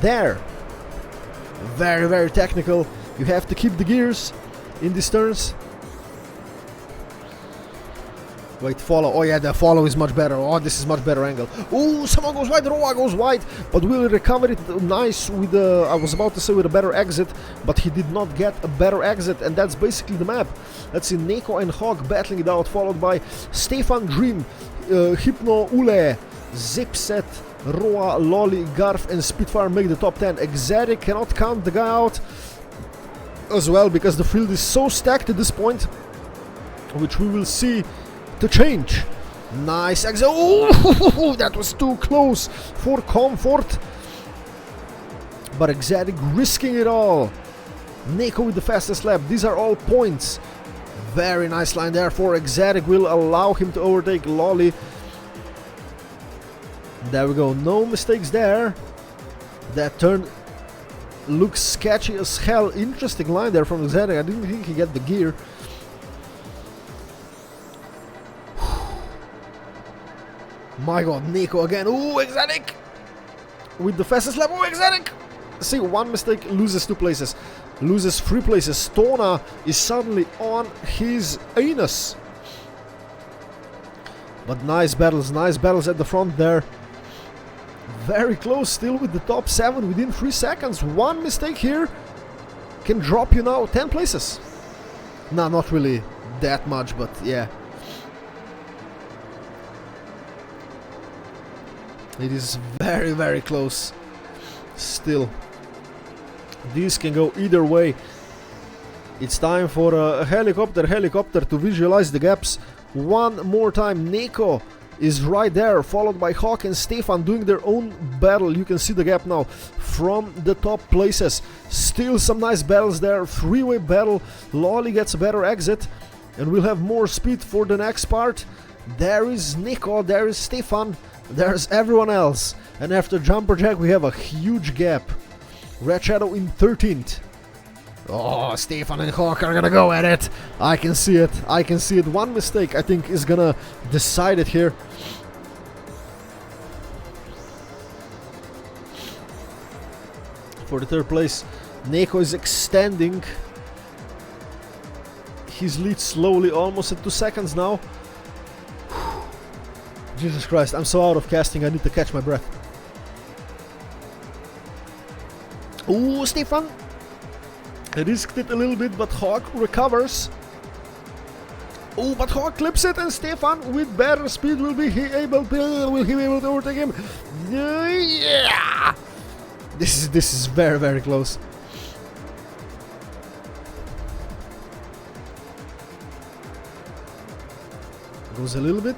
there. Very, very technical. You have to keep the gears in these turns. Wait, follow. Oh yeah, the follow is much better. Oh, this is much better angle. Oh, someone goes wide. Roa goes wide, but will recover it nice with the, I was about to say with a better exit, but he did not get a better exit, and that's basically the map. Let's see, Neko and Hawk battling it out, followed by Stefan Dream, Hypno Ule, Zipset, Roa, Lolly, Garf, and Spitfire make the top 10. Exotic cannot count the guy out as well, because the field is so stacked at this point, which we will see to change. Nice exit. Oh, that was too close for comfort. But Exotic risking it all. Neko with the fastest lap. These are all points. Very nice line there for Exotic. Will allow him to overtake Lolly. There we go. No mistakes there. That turn looks sketchy as hell. Interesting line there from Exotic. I didn't think he got the gear. My god, Neko again. Ooh, Exotic! With the fastest lap. Oh, Exotic! See, one mistake, loses 2 places. Loses 3 places. Stona is suddenly on his anus. But nice battles at the front there. Very close still with the top 7 within 3 seconds. One mistake here can drop you now 10 places. Nah, not really that much, but yeah. It is very, very close still. These can go either way. It's time for a helicopter to visualize the gaps one more time. Neko is right there, followed by Hawk and Stefan doing their own battle. You can see the gap now from the top places. Still some nice battles there. Three-way battle. Lolly gets a better exit, and we'll have more speed for the next part. There is Neko, there is Stefan, there's everyone else. And after Jumper Jack we have a huge gap. Red Shadow in 13th. Oh, Stefan and Hawk are gonna go at it. I can see it. I can see it. One mistake I think is gonna decide it here. For the 3rd place, Neko is extending his lead slowly, almost at 2 seconds now. Jesus Christ, I'm so out of casting, I need to catch my breath. Ooh, Stefan risked it a little bit, but Hawk recovers. Oh, but Hawk clips it, and Stefan with better speed will he be able to overtake him? Yeah! This is very, very close. Goes a little bit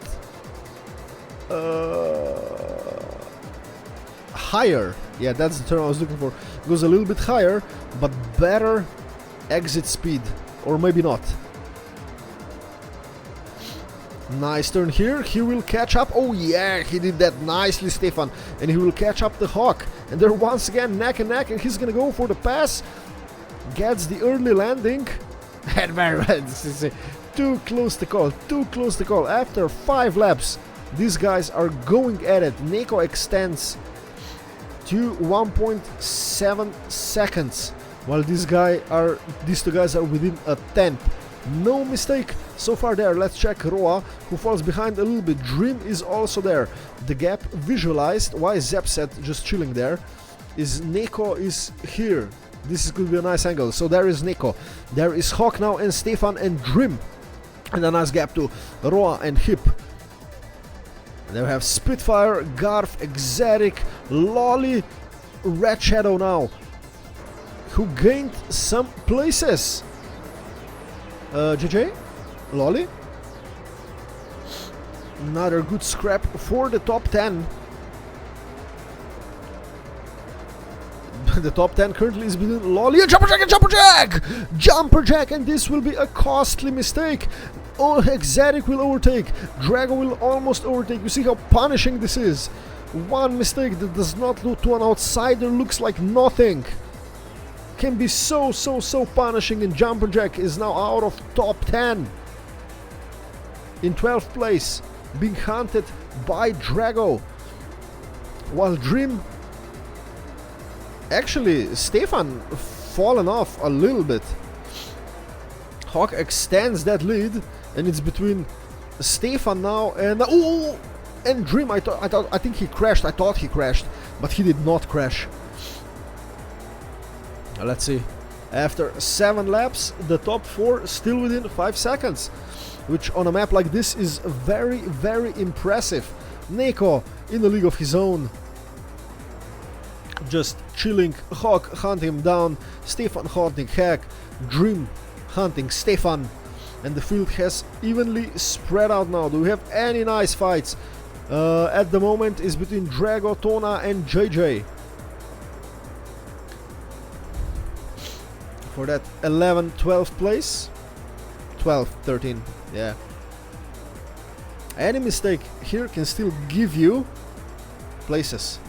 higher. Yeah, that's the term I was looking for. Goes a little bit higher, but better exit speed, or maybe not. Nice turn here. He will catch up. Oh yeah, he did that nicely, Stefan. And he will catch up the Hawk. And they're once again neck and neck, and he's gonna go for the pass. Gets the early landing. And very this is too close to call. Too close to call. After 5 laps, these guys are going at it. Neko extends to 1.7 seconds, while these two guys are within a tenth. No mistake so far there. Let's check Roa, who falls behind a little bit. Dream is also there. The gap visualized. Why is Zepset just chilling there? Is Neko is here. This could be a nice angle. So there is Neko. There is Hawk now, and Stefan and Dream. And a nice gap to Roa and Hip. There we have Spitfire, Garf, Exotic, Lolly, Red Shadow now, who gained some places. JJ? Lolly? Another good scrap for the top 10. The top 10 currently is between Lolly and Jumper Jack and Jumper Jack! Jumper Jack, and this will be a costly mistake. Oh, Exotic will overtake. Drago will almost overtake. You see how punishing this is. One mistake that does not look to an outsider looks like nothing. can be so punishing, and Jumperjack is now out of top 10. In 12th place, being hunted by Drago. While Dream... Actually, Stefan fallen off a little bit. Hawk extends that lead, and it's between Stefan now and... Oh! And Dream, I think he crashed. I thought he crashed, but he did not crash. Let's see. After 7 laps, the top 4 still within 5 seconds, which on a map like this is very impressive. Neko in a league of his own, just chilling. Hawk hunting him down, Stefan hunting Hack, Dream hunting Stefan, and the field has evenly spread out now. Do we have any nice fights? At the moment is between Drago, Tona and JJ. For that 11th, 12th place. 12th, 13, yeah. Any mistake here can still give you places.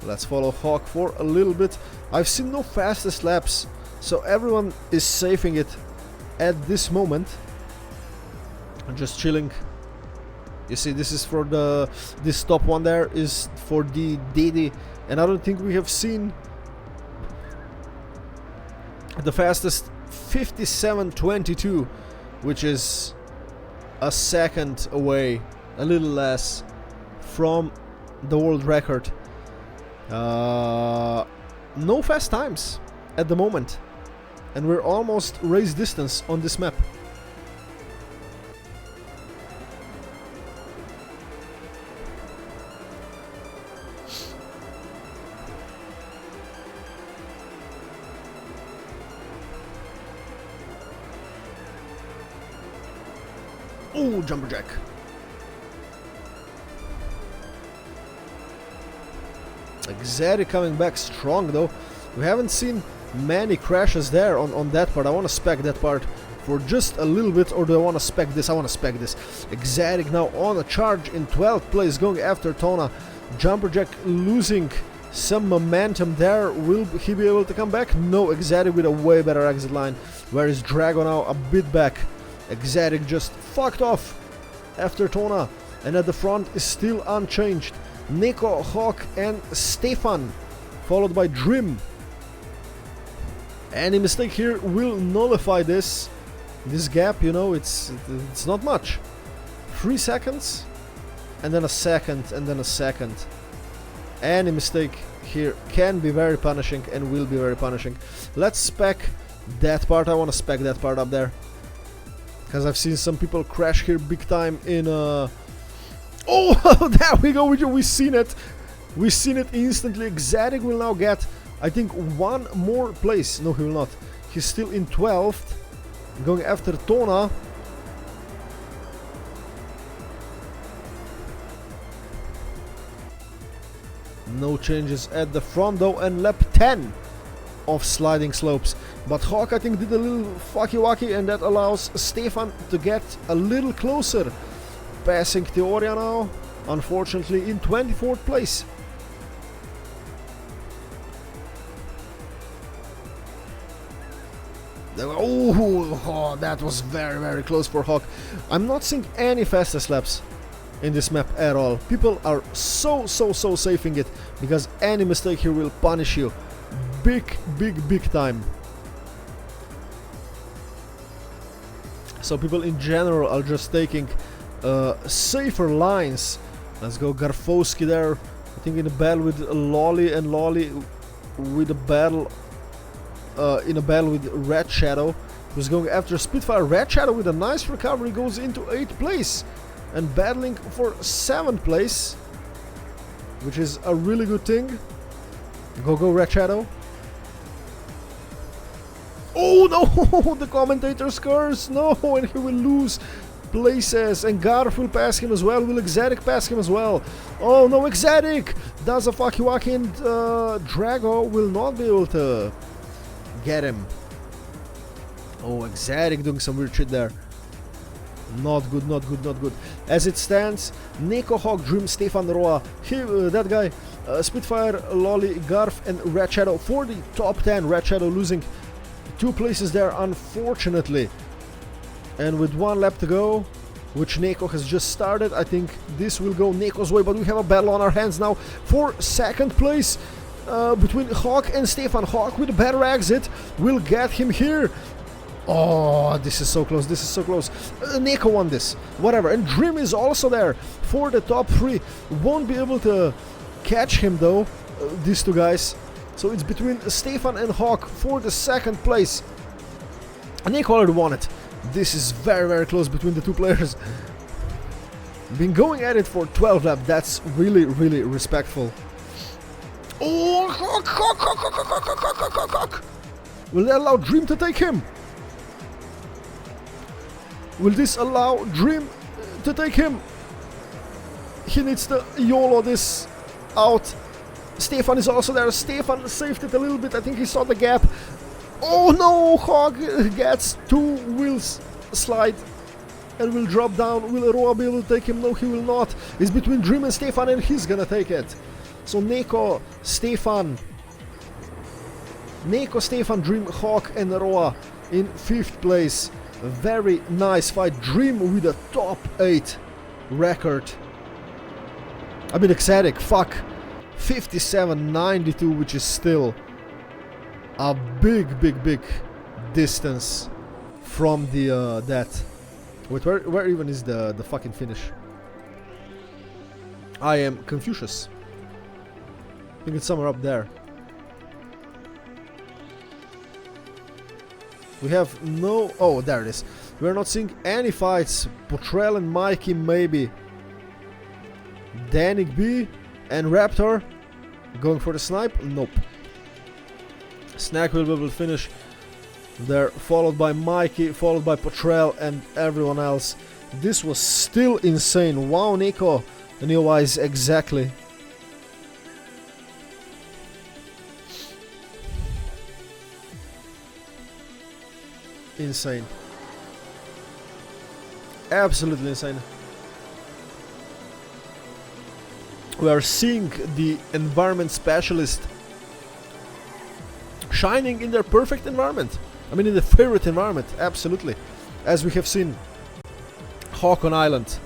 Let's follow Hawk for a little bit. I've seen no fastest laps, so everyone is safing it at this moment. I'm just chilling. You see, this is for this top one there is for the Didi, and I don't think we have seen the fastest 57.22, which is a second away, a little less, from the world record. No fast times at the moment, and we're almost race distance on this map. Oh, Jumperjack. Xeri coming back strong though. We haven't seen many crashes there on that part. I want to spec that part for just a little bit, or do I want to spec this? I want to spec this. Xeri now on a charge in 12th place, going after Tona. Jumperjack losing some momentum there. Will he be able to come back? No, Xeri with a way better exit line. Where is Drago now? A bit back. Xeri just fucked off after Tona, and at the front is still unchanged. Neko, Hawk and Stefan, followed by Dream. Any mistake here will nullify this gap, you know, it's not much. 3 seconds, and then a second, and then a second. Any mistake here can be very punishing and will be very punishing. Let's spec that part. I want to spec that part up there, because I've seen some people crash here big time in Oh, there we go, we've seen it. We've seen it instantly. Xeri will now get, I think, 1 more place. No, he will not. He's still in 12th, going after Tona. No changes at the front though, and lap 10 of sliding slopes. But Hawk, I think, did a little fucky-wacky, and that allows Stefan to get a little closer. Passing Theoria now, unfortunately, in 24th place. Oh, that was very close for Hawk. I'm not seeing any fastest laps in this map at all. People are so safing it, because any mistake here will punish you big time. So people in general are just taking safer lines. Let's go Garfowski there, I think in a battle with Lolly, and Lolly with a battle in a battle with Red Shadow, who's going after Spitfire. Red Shadow with a nice recovery goes into 8th place and battling for 7th place, which is a really good thing. Go Red Shadow. Oh no, the commentator's curse, no, and he will lose places, and Garf will pass him as well. Will Exotic pass him as well? Oh no, Exotic does a fucky-wacky, and Drago will not be able to get him. Oh, Exotic doing some weird shit there. Not good. As it stands, Neko, Hawk, Dream, Stefan, Roa, that guy, Spitfire, Lolly, Garf, and Red Shadow for the top 10. Red Shadow losing 2 places there, unfortunately. And with 1 lap to go, which Neko has just started, I think this will go Neko's way, but we have a battle on our hands now for 2nd place between Hawk and Stefan. Hawk with a better exit will get him here. Oh, this is so close, this is so close. Neko won this, whatever. And Dream is also there for the top 3. Won't be able to catch him though, these 2 guys. So it's between Stefan and Hawk for the 2nd place. Neko already won it. This is very, very close between the 2 players. Been going at it for 12 laps. That's really, really respectful. Oh, Hawk, Hawk, Hawk, Hawk, Hawk, Hawk, Hawk, Hawk, Hawk. Will they allow Dream to take him? Will this allow Dream to take him? He needs to YOLO this out. Stefan is also there. Stefan saved it a little bit. I think he saw the gap. Oh no! Hawk gets 2 wheels slide and will drop down. Will Roa be able to take him? No, he will not. It's between Dream and Stefan, and he's gonna take it. So Neko, Stefan, Dream, Hawk, and Roa in 5th place. A very nice fight. Dream with a top 8 record. I mean, ecstatic. Fuck. 57.92, which is still a big, big, big distance from the that. Wait, where even is the fucking finish? I am Confucius. I think it's somewhere up there. We have no... Oh, there it is. We're not seeing any fights. Potrel and Mikey maybe. Danik B and Raptor going for the snipe? Nope. Snack will be able to finish there, followed by Mikey, followed by Potrel and everyone else. This was still insane. Wow, Neko. Neo-wise, exactly. Insane. Absolutely insane. We are seeing the environment specialist shining in their perfect environment. I mean, in the favorite environment, absolutely. As we have seen Hawk on Island.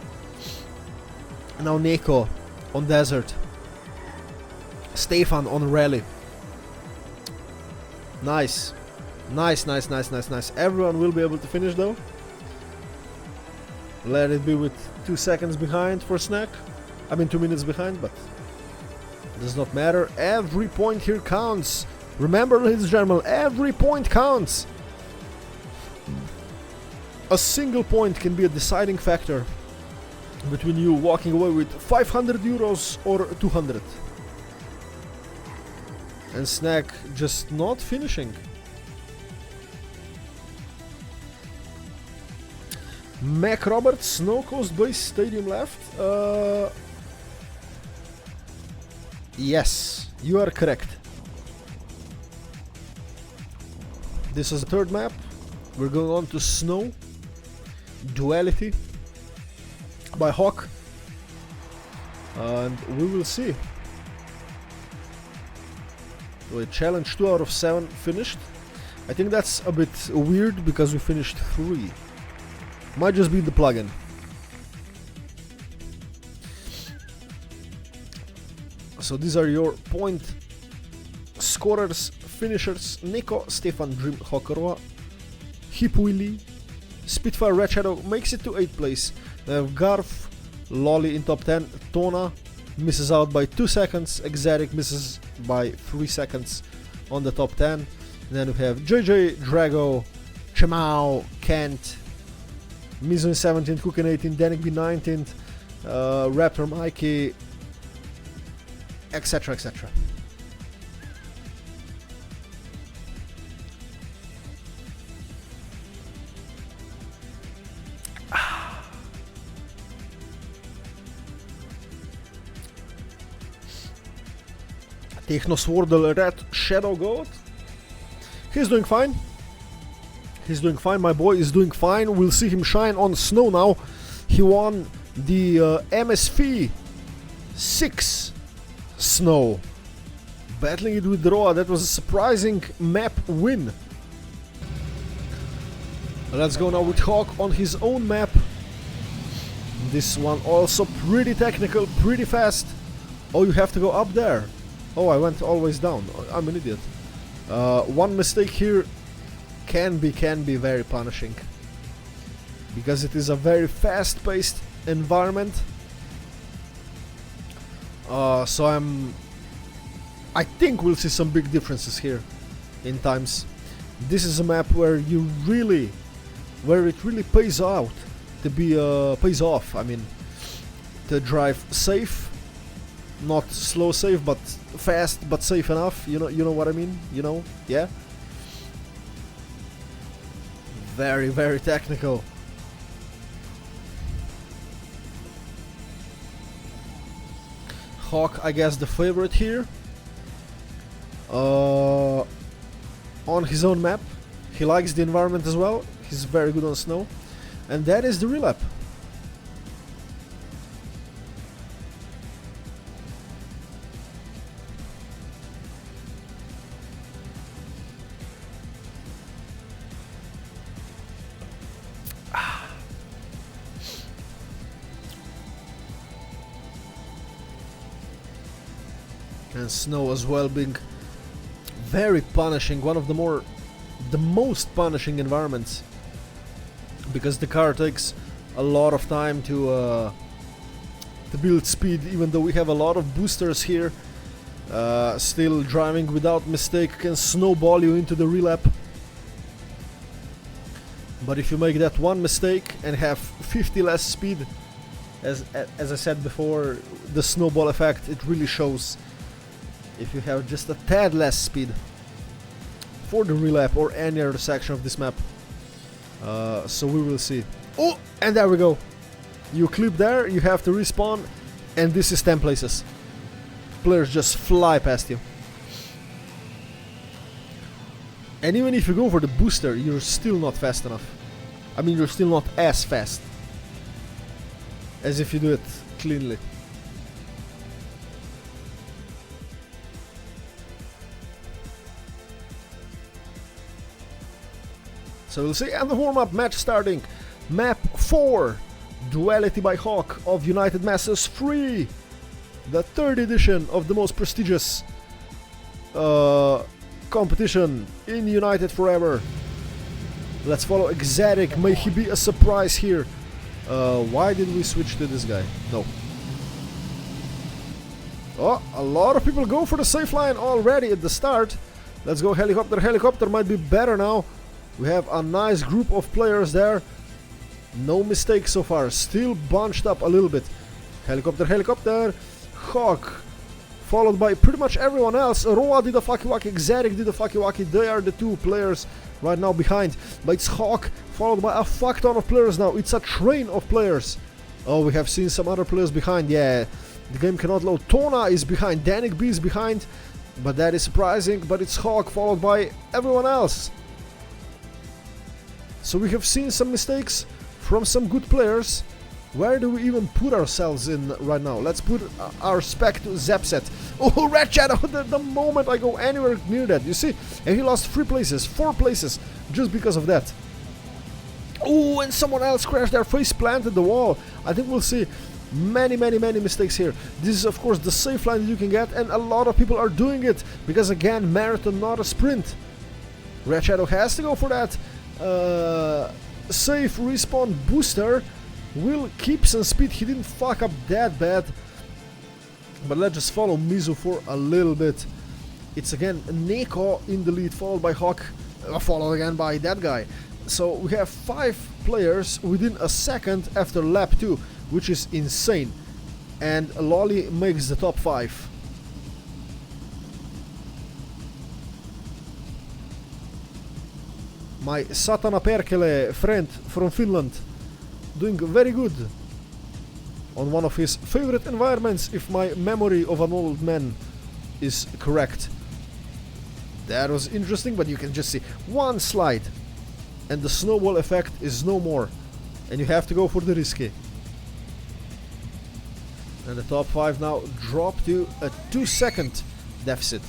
Now Neko on Desert. Stefan on Rally. Nice. Nice, nice, nice, nice, nice. Everyone will be able to finish though. Let it be with 2 seconds behind for Snack. I mean 2 minutes behind, but does not matter. Every point here counts. Remember, ladies and gentlemen, every point counts. A single point can be a deciding factor between you walking away with 500 euros or 200. And Snack just not finishing. Mac Roberts, Snow Coast Base Stadium left. Yes, you are correct. This is the 3rd map. We're going on to Snow Duality by Hawk. And we will see. So challenge 2 out of 7 finished. I think that's a bit weird because we finished 3. Might just be the plugin. So these are your point scorers, finishers: Neko, Stefan, Dream, Hawk, Roa, Hipuili, Spitfire, Red Shadow makes it to 8th place. They have Garf, Lolly in top 10, Tona misses out by 2 seconds, Exotic misses by 3 seconds on the top 10. And then we have JJ, Drago, Chamao, Kent, Mizo in 17th, Cook in 18th, Danik B 19th, Raptor Mikey, etc, etc. Technoswordle Red Shadow Goat. He's doing fine. He's doing fine, my boy is doing fine. We'll see him shine on Snow now. He won the MSV 6 Snow. Battling it with Roa, that was a surprising map win. Let's go now with Hawk on his own map. This one also pretty technical, pretty fast. Oh, you have to go up there. Oh, I went always down. I'm an idiot. One mistake here can be very punishing, because it is a very fast-paced environment. So I think we'll see some big differences here in times. This is a map where it really pays out to be pays off. I mean, to drive safe, not slow safe, but fast but safe enough. You know what I mean? You know, yeah. Very, very technical. Hawk, I guess, the favorite here. On his own map. He likes the environment as well. He's very good on snow. And that is the relap. And snow as well being very punishing, one of the most punishing environments, because the car takes a lot of time to build speed. Even though we have a lot of boosters here, still driving without mistake can snowball you into the relap. But if you make that one mistake and have 50 less speed, as I said before, the snowball effect, it really shows if you have just a tad less speed for the relap or any other section of this map. So we will see. Oh, and there we go. You clip there, you have to respawn, and this is 10 places. Players just fly past you. And even if you go for the booster, you're still not fast enough. I mean, you're still not as fast as if you do it cleanly. So we'll see, and the warm-up match starting. Map 4, Duality by Hawk of United Masses 3. The third edition of the most prestigious competition in United Forever. Let's follow Exotic, may he be a surprise here. Why did we switch to this guy? No. Oh, a lot of people go for the safe line already at the start. Let's go helicopter, helicopter might be better now. We have a nice group of players there. No mistakes so far. Still bunched up a little bit. Helicopter, helicopter. Hawk. Followed by pretty much everyone else. Roa did a Fakiwaki. Exotic did a Fakiwaki. They are the two players right now behind. But it's Hawk followed by a fuck ton of players now. It's a train of players. Oh, we have seen some other players behind. Yeah, the game cannot load. Tona is behind. Danik B is behind. But that is surprising. But it's Hawk followed by everyone else. So we have seen some mistakes from some good players. Where do we even put ourselves in right now? Let's put our spec to Zepset. Oh, Red Shadow, the moment I go anywhere near that, you see? And he lost 3 places, 4 places, just because of that. Oh, and someone else crashed their face, planted the wall. I think we'll see many mistakes here. This is of course the safe line that you can get, and a lot of people are doing it, because again, marathon, not a sprint. Red Shadow has to go for that. Safe respawn booster will keep some speed. He didn't fuck up that bad, but let's just follow Mizu for a little bit. It's again Neko in the lead, followed by Hawk, followed again by that guy. So we have 5 players within a second after lap 2, which is insane, and Lolly makes the top 5. My Satana Perkele friend from Finland doing very good on one of his favorite environments, if my memory of an old man is correct. That was interesting, but you can just see one slide and the snowball effect is no more, and you have to go for the risky. And the top 5 now drop to a 2-second deficit.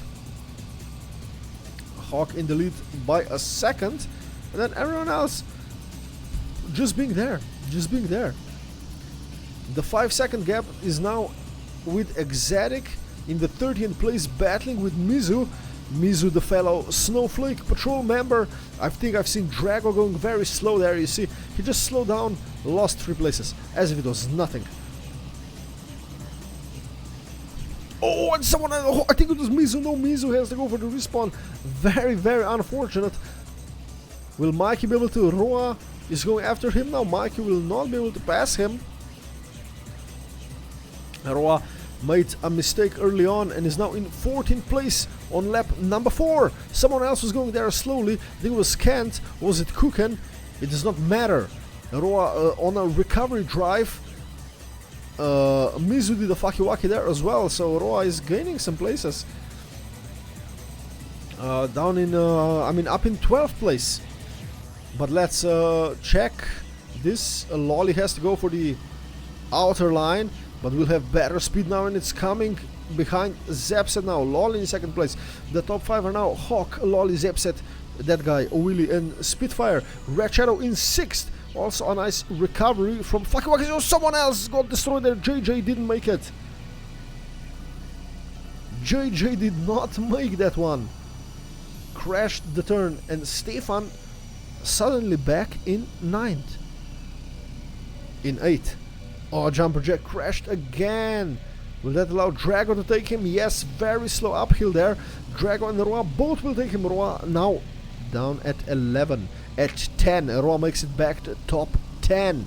Hawk in the lead by a second, and then everyone else just being there. The 5-second gap is now with Exotic in the 13th place, battling with Mizu. Mizu, the fellow Snowflake Patrol member. I think I've seen Drago going very slow there. You see, he just slowed down, lost 3 places, as if it was nothing. Oh, and someone, I think it was Mizu. No, Mizu has to go for the respawn. Very, very unfortunate. Will Mikey be able to? Roa is going after him now. Mikey will not be able to pass him. Roa made a mistake early on and is now in 14th place on lap number 4. Someone else was going there slowly. I think it was Kent. Was it Kuken? It does not matter. Roa on a recovery drive. Mizu did a Fakiwaki there as well, so Roa is gaining some places. Down in, up in 12th place. But let's check this. Lolly has to go for the outer line, but we'll have better speed now, and it's coming behind Zepset now. Lolly in 2nd place. The top 5 are now Hawk, Lolly, Zepset, that guy, Willy, and Spitfire. Red Shadow in 6th. Also a nice recovery from Fakiwaki. Oh, someone else got destroyed there. JJ didn't make it. JJ did not make that one. Crashed the turn, and Stefan suddenly back in 9th. In 8th. Oh, Jumper Jack crashed again. Will that allow Drago to take him? Yes, very slow uphill there. Drago and Roa both will take him. Roa now down at 11. At 10, Roa makes it back to top 10.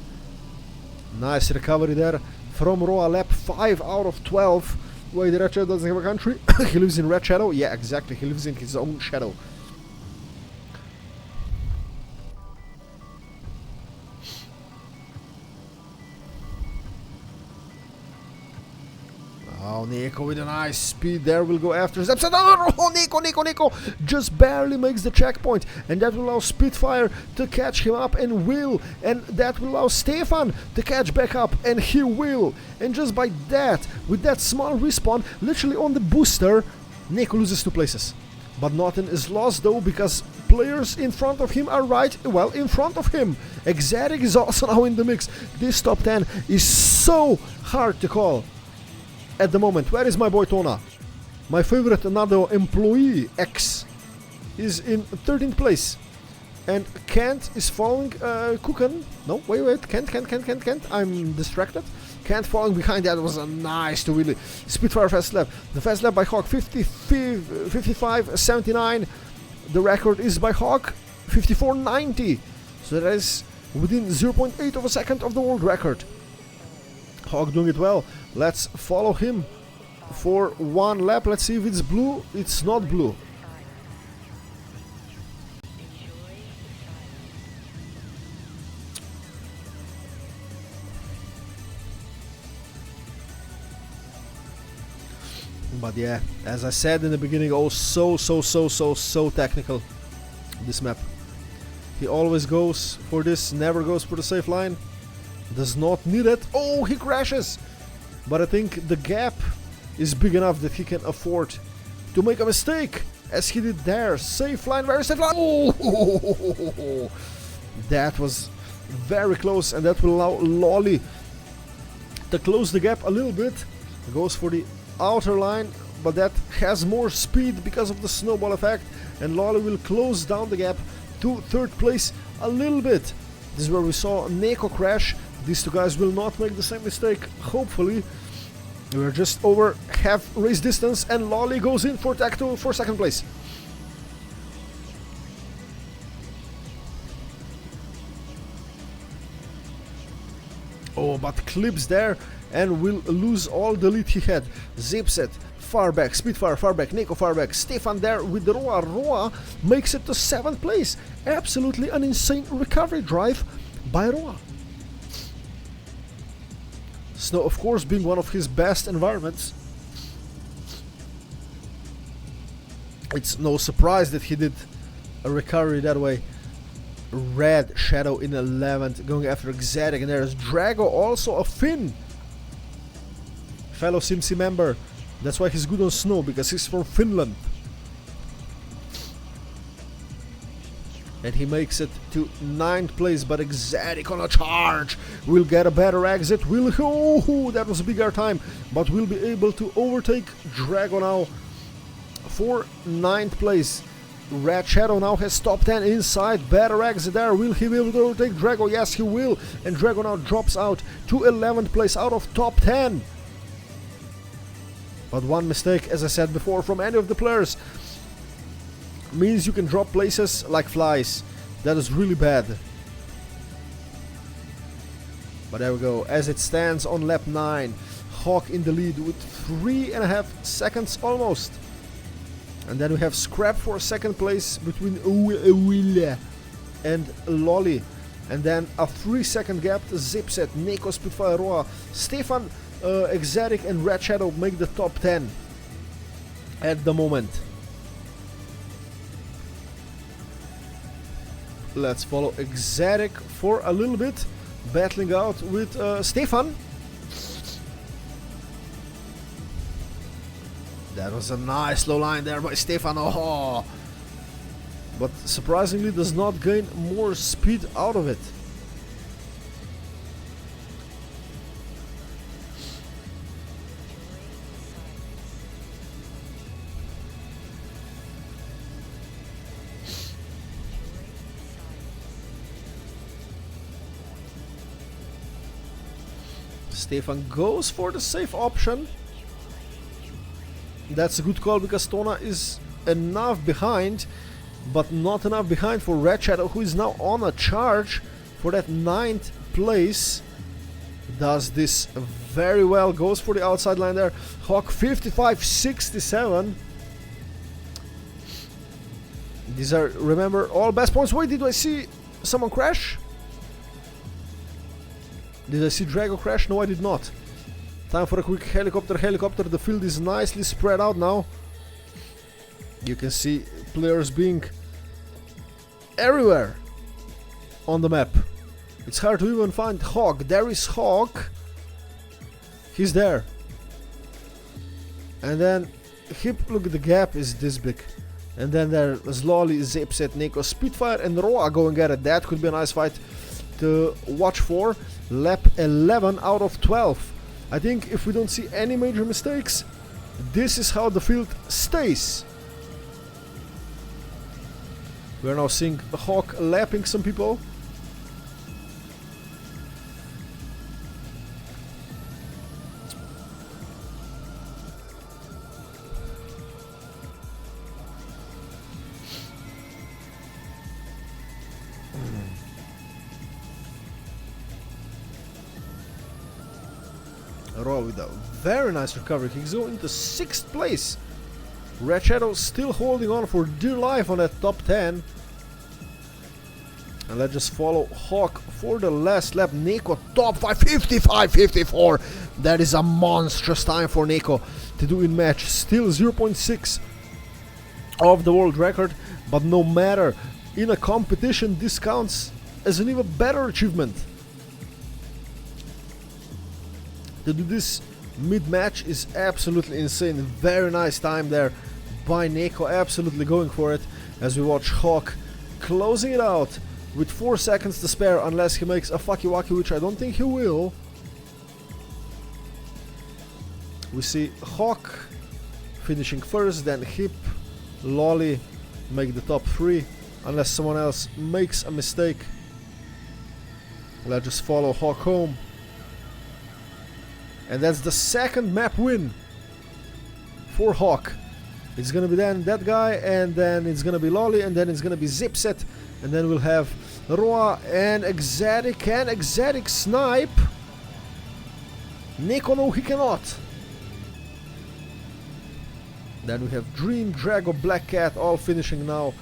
Nice recovery there from Roa. Lap 5 out of 12. Wait, the Red Shadow doesn't have a country. He lives in Red Shadow? Yeah, exactly. He lives in his own shadow. Oh, Nico with a nice speed there will go after Zepset. Oh, Nico just barely makes the checkpoint, and that will allow Spitfire to catch him up, and will, and that will allow Stefan to catch back up, and he will. And just by that, with that small respawn, literally on the booster, Nico loses 2 places. But nothing is lost though, because players in front of him are in front of him. Exotic is also now in the mix. This top 10 is so hard to call at the moment. Where is my boy Tona? My favorite Nado employee X is in 13th place, and Kent is following Kuken. No, wait, Kent. I'm distracted. Kent falling behind. That was a nice to Willy. Spitfire fast lap. The fast lap by Hawk 55.79. The record is by Hawk 54.90. So that is within 0.8 of a second of the world record. Hawk doing it well. Let's follow him for 1 lap. Let's see if it's blue. It's not blue. But yeah, as I said in the beginning, oh, so technical, this map. He always goes for this, never goes for the safe line. Does not need it. Oh, he crashes. But I think the gap is big enough that he can afford to make a mistake, as he did there. Safe line, very safe line. Oh, that was very close, and that will allow Lolly to close the gap a little bit. He goes for the outer line, but that has more speed because of the snowball effect, and Lolly will close down the gap to 3rd place a little bit. This is where we saw Neko crash. These 2 guys will not make the same mistake, hopefully. We're just over half race distance, and Lolly goes in for tag 2 for 2nd place. Oh, but clips there and will lose all the lead he had. Zipset far back, Spitfire far back, Nico far back, Stefan there with the Roa. Roa makes it to 7th place. Absolutely an insane recovery drive by Roa. Snow, of course, being one of his best environments. It's no surprise that he did a recovery that way. Red Shadow in 11th, going after Exotic, and there's Drago, also a Finn. fellow SimC member. That's why he's good on snow, because he's from Finland. And he makes it to 9th place, but Exotic on a charge will get a better exit. Will he? Oh, that was a bigger time, but will be able to overtake Drago now for 9th place. Red Shadow now has top 10 inside, better exit there. Will he be able to overtake Drago? Yes, he will. And Drago now drops out to 11th place out of top 10. But one mistake, as I said before, from any of the players means you can drop places like flies. That is really bad. But there we go. As it stands on lap 9, Hawk in the lead with 3.5 seconds almost. And then we have scrap for 2nd place between Willa and Lolly. And then a 3-second gap to Zipset, Neko, Spitfire, Roa, Stefan, Exotic and Red Shadow make the top 10 at the moment. Let's follow Exotic for a little bit, battling out with Stefan. That was a nice low line there by Stefan. Oh. But surprisingly does not gain more speed out of it. Stefan goes for the safe option. That's a good call because Tona is enough behind, but not enough behind for Red Shadow, who is now on a charge for that 9th place. Does this very well, goes for the outside line there. Hawk 55.67. These are, remember, all best points. Wait, did I see someone crash? Did I see Drago crash? No, I did not. Time for a quick helicopter. The field is nicely spread out now. You can see players being everywhere on the map. It's hard to even find Hawk. There is Hawk. He's there. And then Hip, look, the gap is this big. And then there's Lolly, Zipset, Neko, Spitfire and Roa going at it. That could be a nice fight to watch for. Lap 11 out of 12. I think if we don't see any major mistakes, this is how the field stays. We're now seeing Hawk lapping some people. Raw with a very nice recovery. He's going into 6th place. Red Shadow still holding on for dear life on that top 10. And let's just follow Hawk for the last lap. Neko top 5, 55.54. That is a monstrous time for Neko to do in match. Still 0.6 of the world record, but no matter, in a competition this counts as an even better achievement. To do this mid-match is absolutely insane. Very nice time there by Neko, absolutely going for it, as we watch Hawk closing it out with 4 seconds to spare, unless he makes a fucky wacky, which I don't think he will. We see Hawk finishing first, then Hip, Lolly make the top 3, unless someone else makes a mistake. Let's just follow Hawk home. And that's the 2nd map win for Hawk. It's gonna be then that guy, and then it's gonna be Lolly, and then it's gonna be Zipset, and then we'll have Roa and Exotic. Can Exotic snipe? Neko, no, he cannot. Then we have Dream, Drago, Black Cat all finishing now.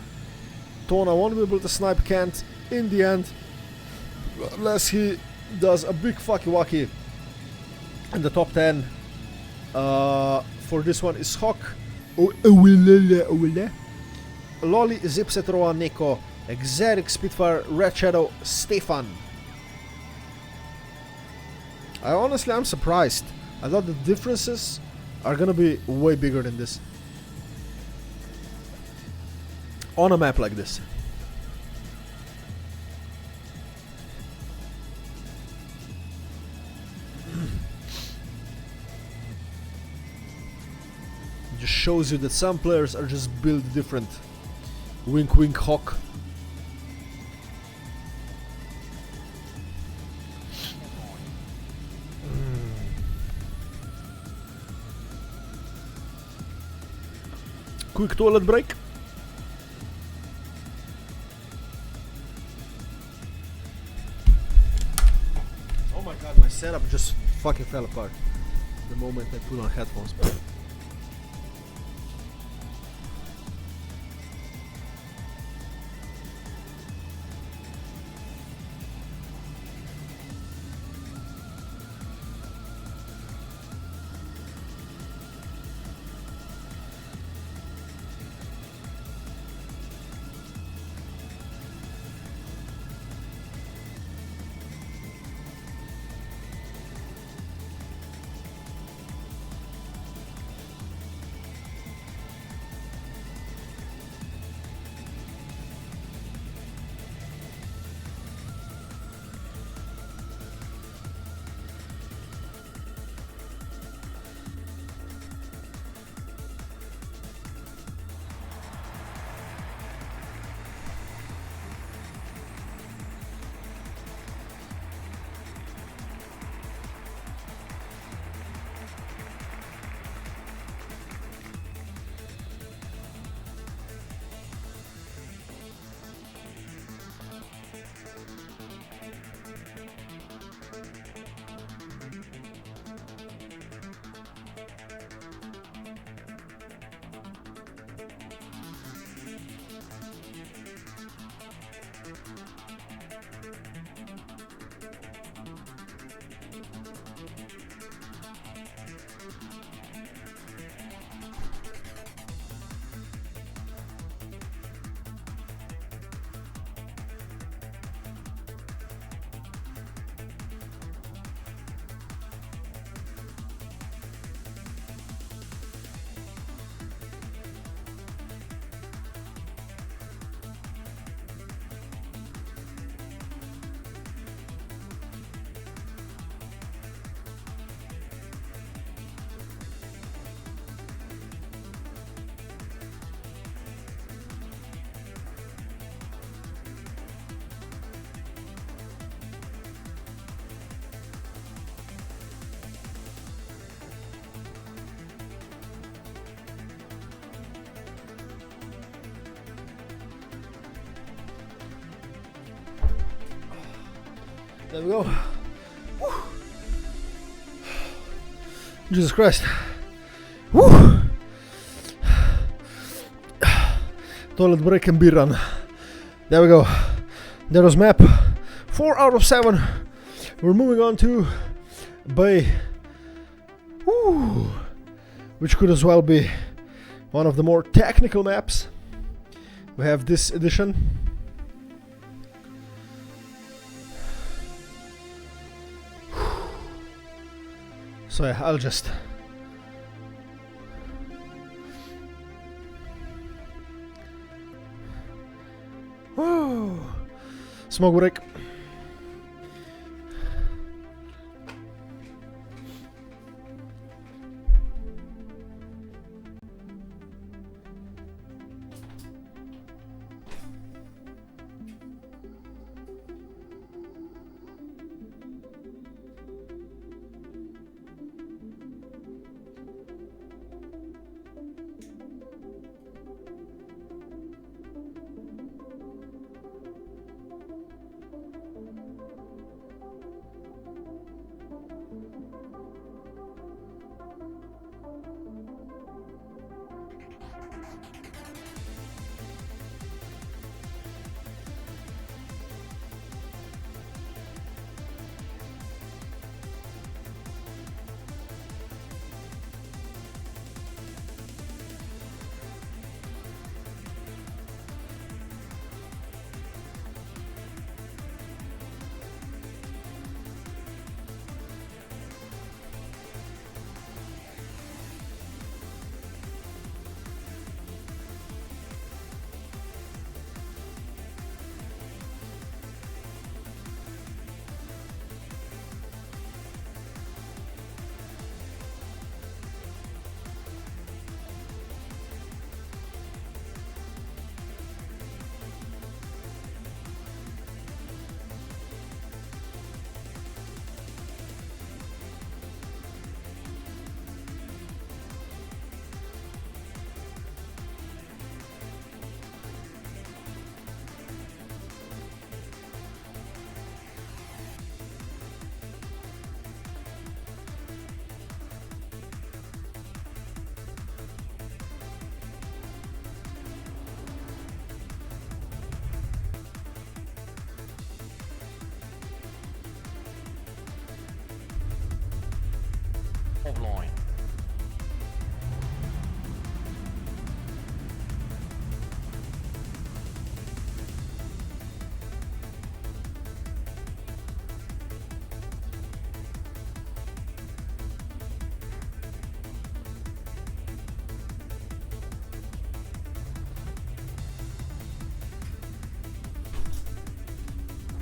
Tona won't be able to snipe Kent in the end, unless he does a big fucky wacky. In the top 10 for this one is Hawk, Lolly, Zipset, Roa, Neko, Exotic, Spitfire, Red Shadow, Stefan. I'm surprised. I thought the differences are gonna be way bigger than this. On a map like this. Just shows you that some players are just built different. Wink wink hawk. Quick toilet break. Oh my god, my setup just fucking fell apart the moment I put on headphones. There we go. Woo. Jesus Christ. Woo. Toilet break and beer run. There we go. There was map 4 out of 7. We're moving on to Bay. Woo. Which could as well be one of the more technical maps. We have this edition. So yeah, I'll just smoke break.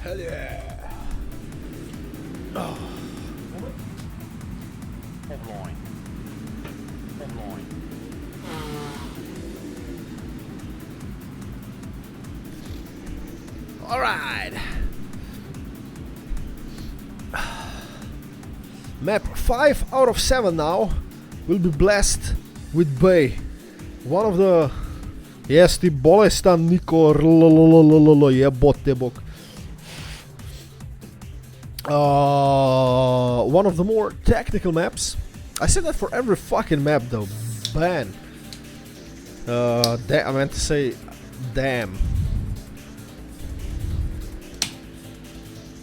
Hell yeah! Oh. Headline. Headline. Alright! Map 5 out of 7 now will be blessed with Bay. One of the... Jesti bolestan Nikor jebote bok. One of the more technical maps. I said that for every fucking map though. Man. I meant to say damn.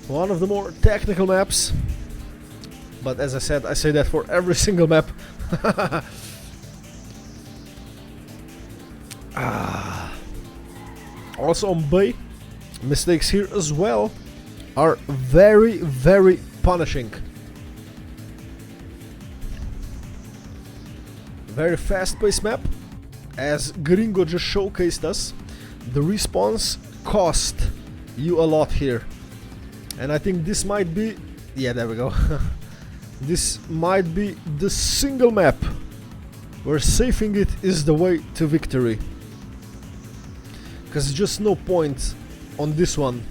One of the more technical maps. But as I said, I say that for every single map. Also on Bay, mistakes here as well are very, very punishing. Very fast-paced map. As Gringo just showcased us, the respawns cost you a lot here. And I think this might be... Yeah, there we go. This might be the single map where safing it is the way to victory. Because just no point on this one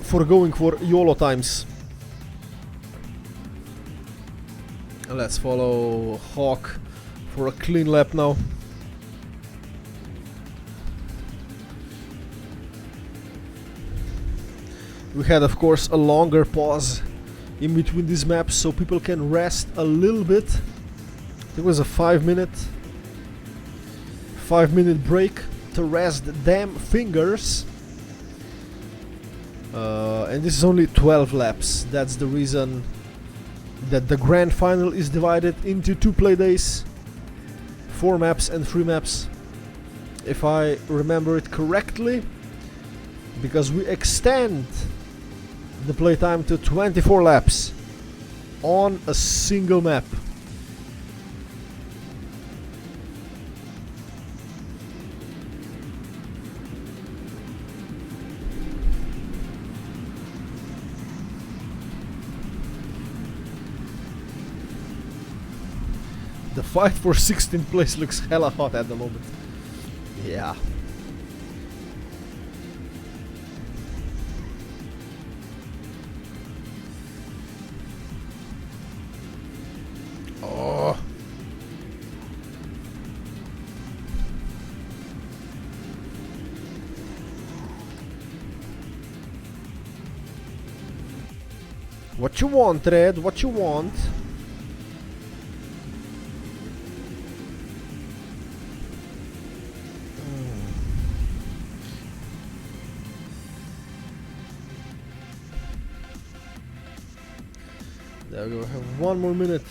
for going for YOLO times. Let's follow Hawk for a clean lap now. We had of course a longer pause in between these maps so people can rest a little bit. There was a 5-minute break to rest them fingers. And this is only 12 laps. That's the reason that the grand final is divided into 2 play days, 4 maps and 3 maps, if I remember it correctly, because we extend the playtime to 24 laps on a single map. The fight for 16th place looks hella hot at the moment. Yeah. Oh. What you want, Red? What you want? There we go, we have 1 more minute.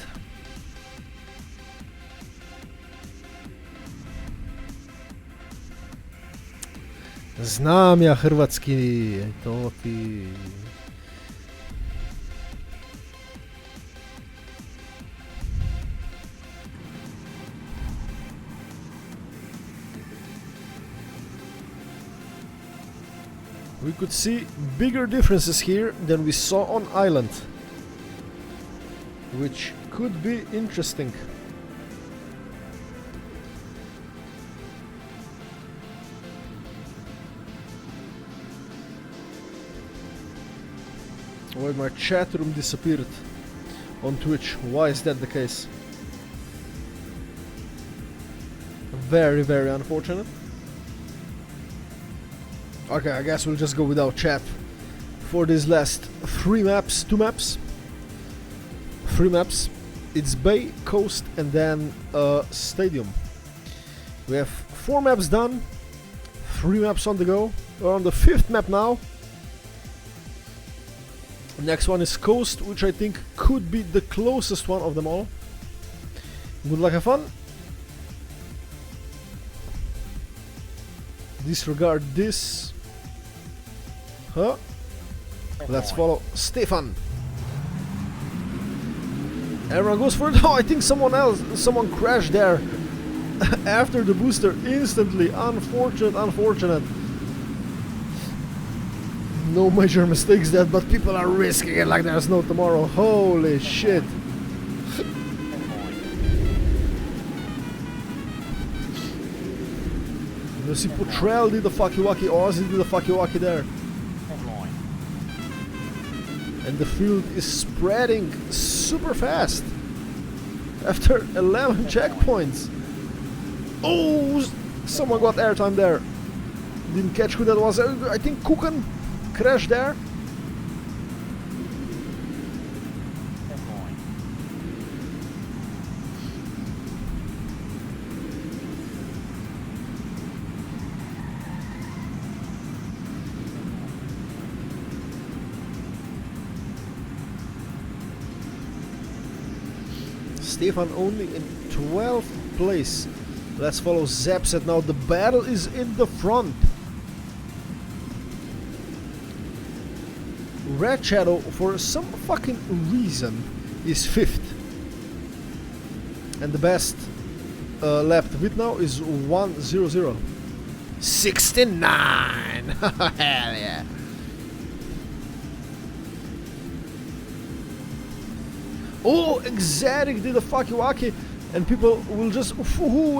Znam ja hrvatski, to ti... We could see bigger differences here than we saw on Island, which could be interesting. Why my chat room disappeared on Twitch? Why is that the case? Very, very unfortunate. Okay, I guess we'll just go without chat for these last 3 maps, 2 maps. 3 maps. It's Bay, Coast, and then Stadium. We have 4 maps done, 3 maps on the go. We're on the 5th map now. Next one is Coast, which I think could be the closest one of them all. Good luck, have fun. Disregard this. Huh? Let's follow Stefan. Everyone goes for it. Oh, I think someone crashed there after the booster instantly. Unfortunate, unfortunate. No major mistakes there, but people are risking it like there's no tomorrow. Holy shit. You see, Potrel did the fucky-wacky, Ozzy did the fucky-wacky there. Headline. And the field is spreading super fast. After 11 checkpoints. Oh, someone got airtime there. Didn't catch who that was. I think Kukan crashed there. Headline. Stefan only in 12th place. Let's follow Zepset now. The battle is in the front. Red Shadow, for some fucking reason, is 5th. And the best lap to beat now is 1:00. 69! Hell yeah! Oh, Exotic did a fucky-wacky, and people will just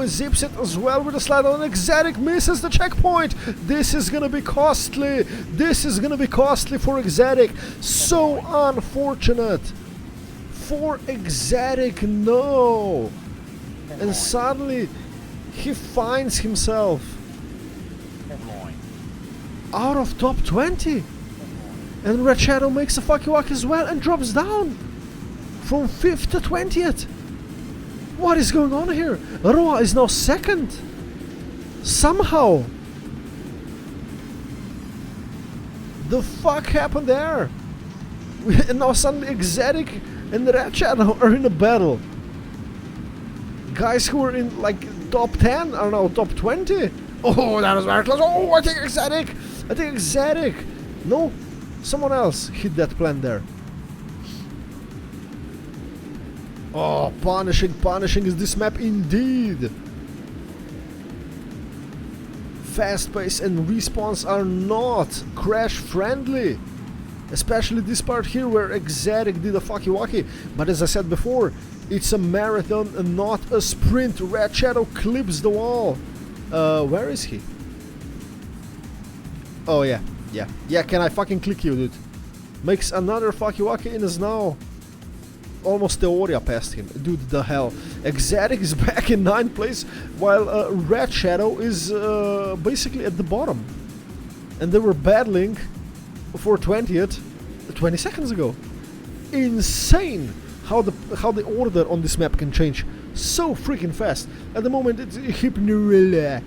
zips it as well with a slide on. Exotic misses the checkpoint. This is gonna be costly. This is gonna be costly for Exotic. So unfortunate for Exotic. No. And suddenly he finds himself Headline. out of top 20. And Red Shadow makes a fucky-wacky as well and drops down from 5th to 20th. What is going on here? Roa is now 2nd. Somehow. The fuck happened there? And now suddenly Exotic and Red Shadow are in a battle. Guys who were in like top 10 are now top 20. Oh, that was very close. Oh, I think Exotic. No, someone else hit that plan there. Oh, punishing is this map indeed. Fast pace and respawns are not crash friendly. Especially this part here where Exotic did a fucky-wacky. But as I said before, it's a marathon and not a sprint. Red Shadow clips the wall. Where is he? Oh yeah. Can I fucking click you, dude? Makes another fucky-wacky and is now almost Theoria past him. Dude, the hell. Exotic is back in 9th place, while Red Shadow is basically at the bottom. And they were battling for 20th 20 seconds ago. Insane how the order on this map can change so freaking fast. At the moment it's Hypnorilla,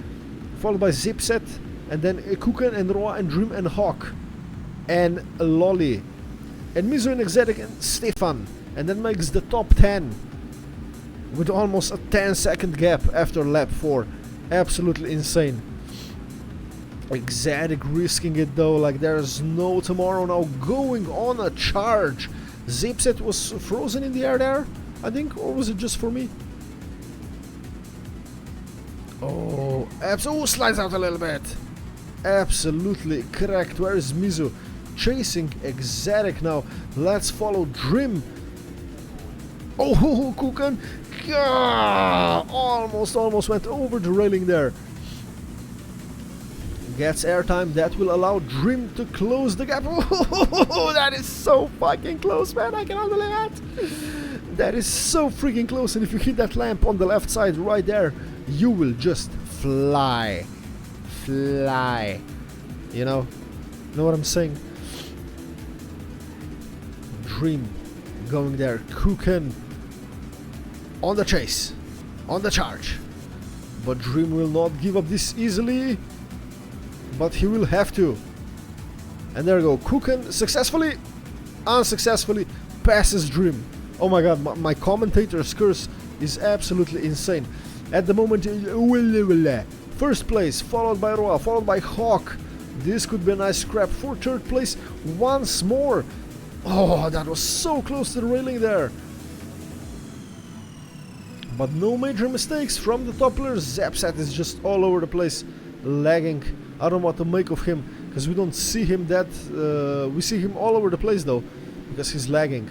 followed by Zipset, and then Kukan and Roa and Dream and Hawk and Lolly and Mizu and Exotic and Stefan. And that makes the top 10 with almost a 10-second gap after lap 4. Absolutely insane. Exotic risking it though, like there's no tomorrow now, going on a charge. Zipset was frozen in the air there, I think, or was it just for me? Oh, slides out a little bit. Absolutely correct. Where is Mizu? Chasing Exotic now. Let's follow Dream. Oh, Kukan! Almost went over the railing there. Gets airtime. That will allow Dream to close the gap. Oh, that is so fucking close, man. I cannot believe that. That is so freaking close. And if you hit that lamp on the left side right there, you will just fly. You know what I'm saying? Dream going there. Kukan on the chase, on the charge. But Dream will not give up this easily. But he will have to. And there we go. Kukan successfully, unsuccessfully passes Dream. Oh my god, my commentator's curse is absolutely insane. At the moment, first place, followed by Roa, followed by Hawk. This could be a nice scrap for 3rd place once more. Oh, that was so close to the railing there. But no major mistakes from the top players. Zepset is just all over the place, lagging. I don't know what to make of him. because we don't see him that. We see him all over the place though, because he's lagging.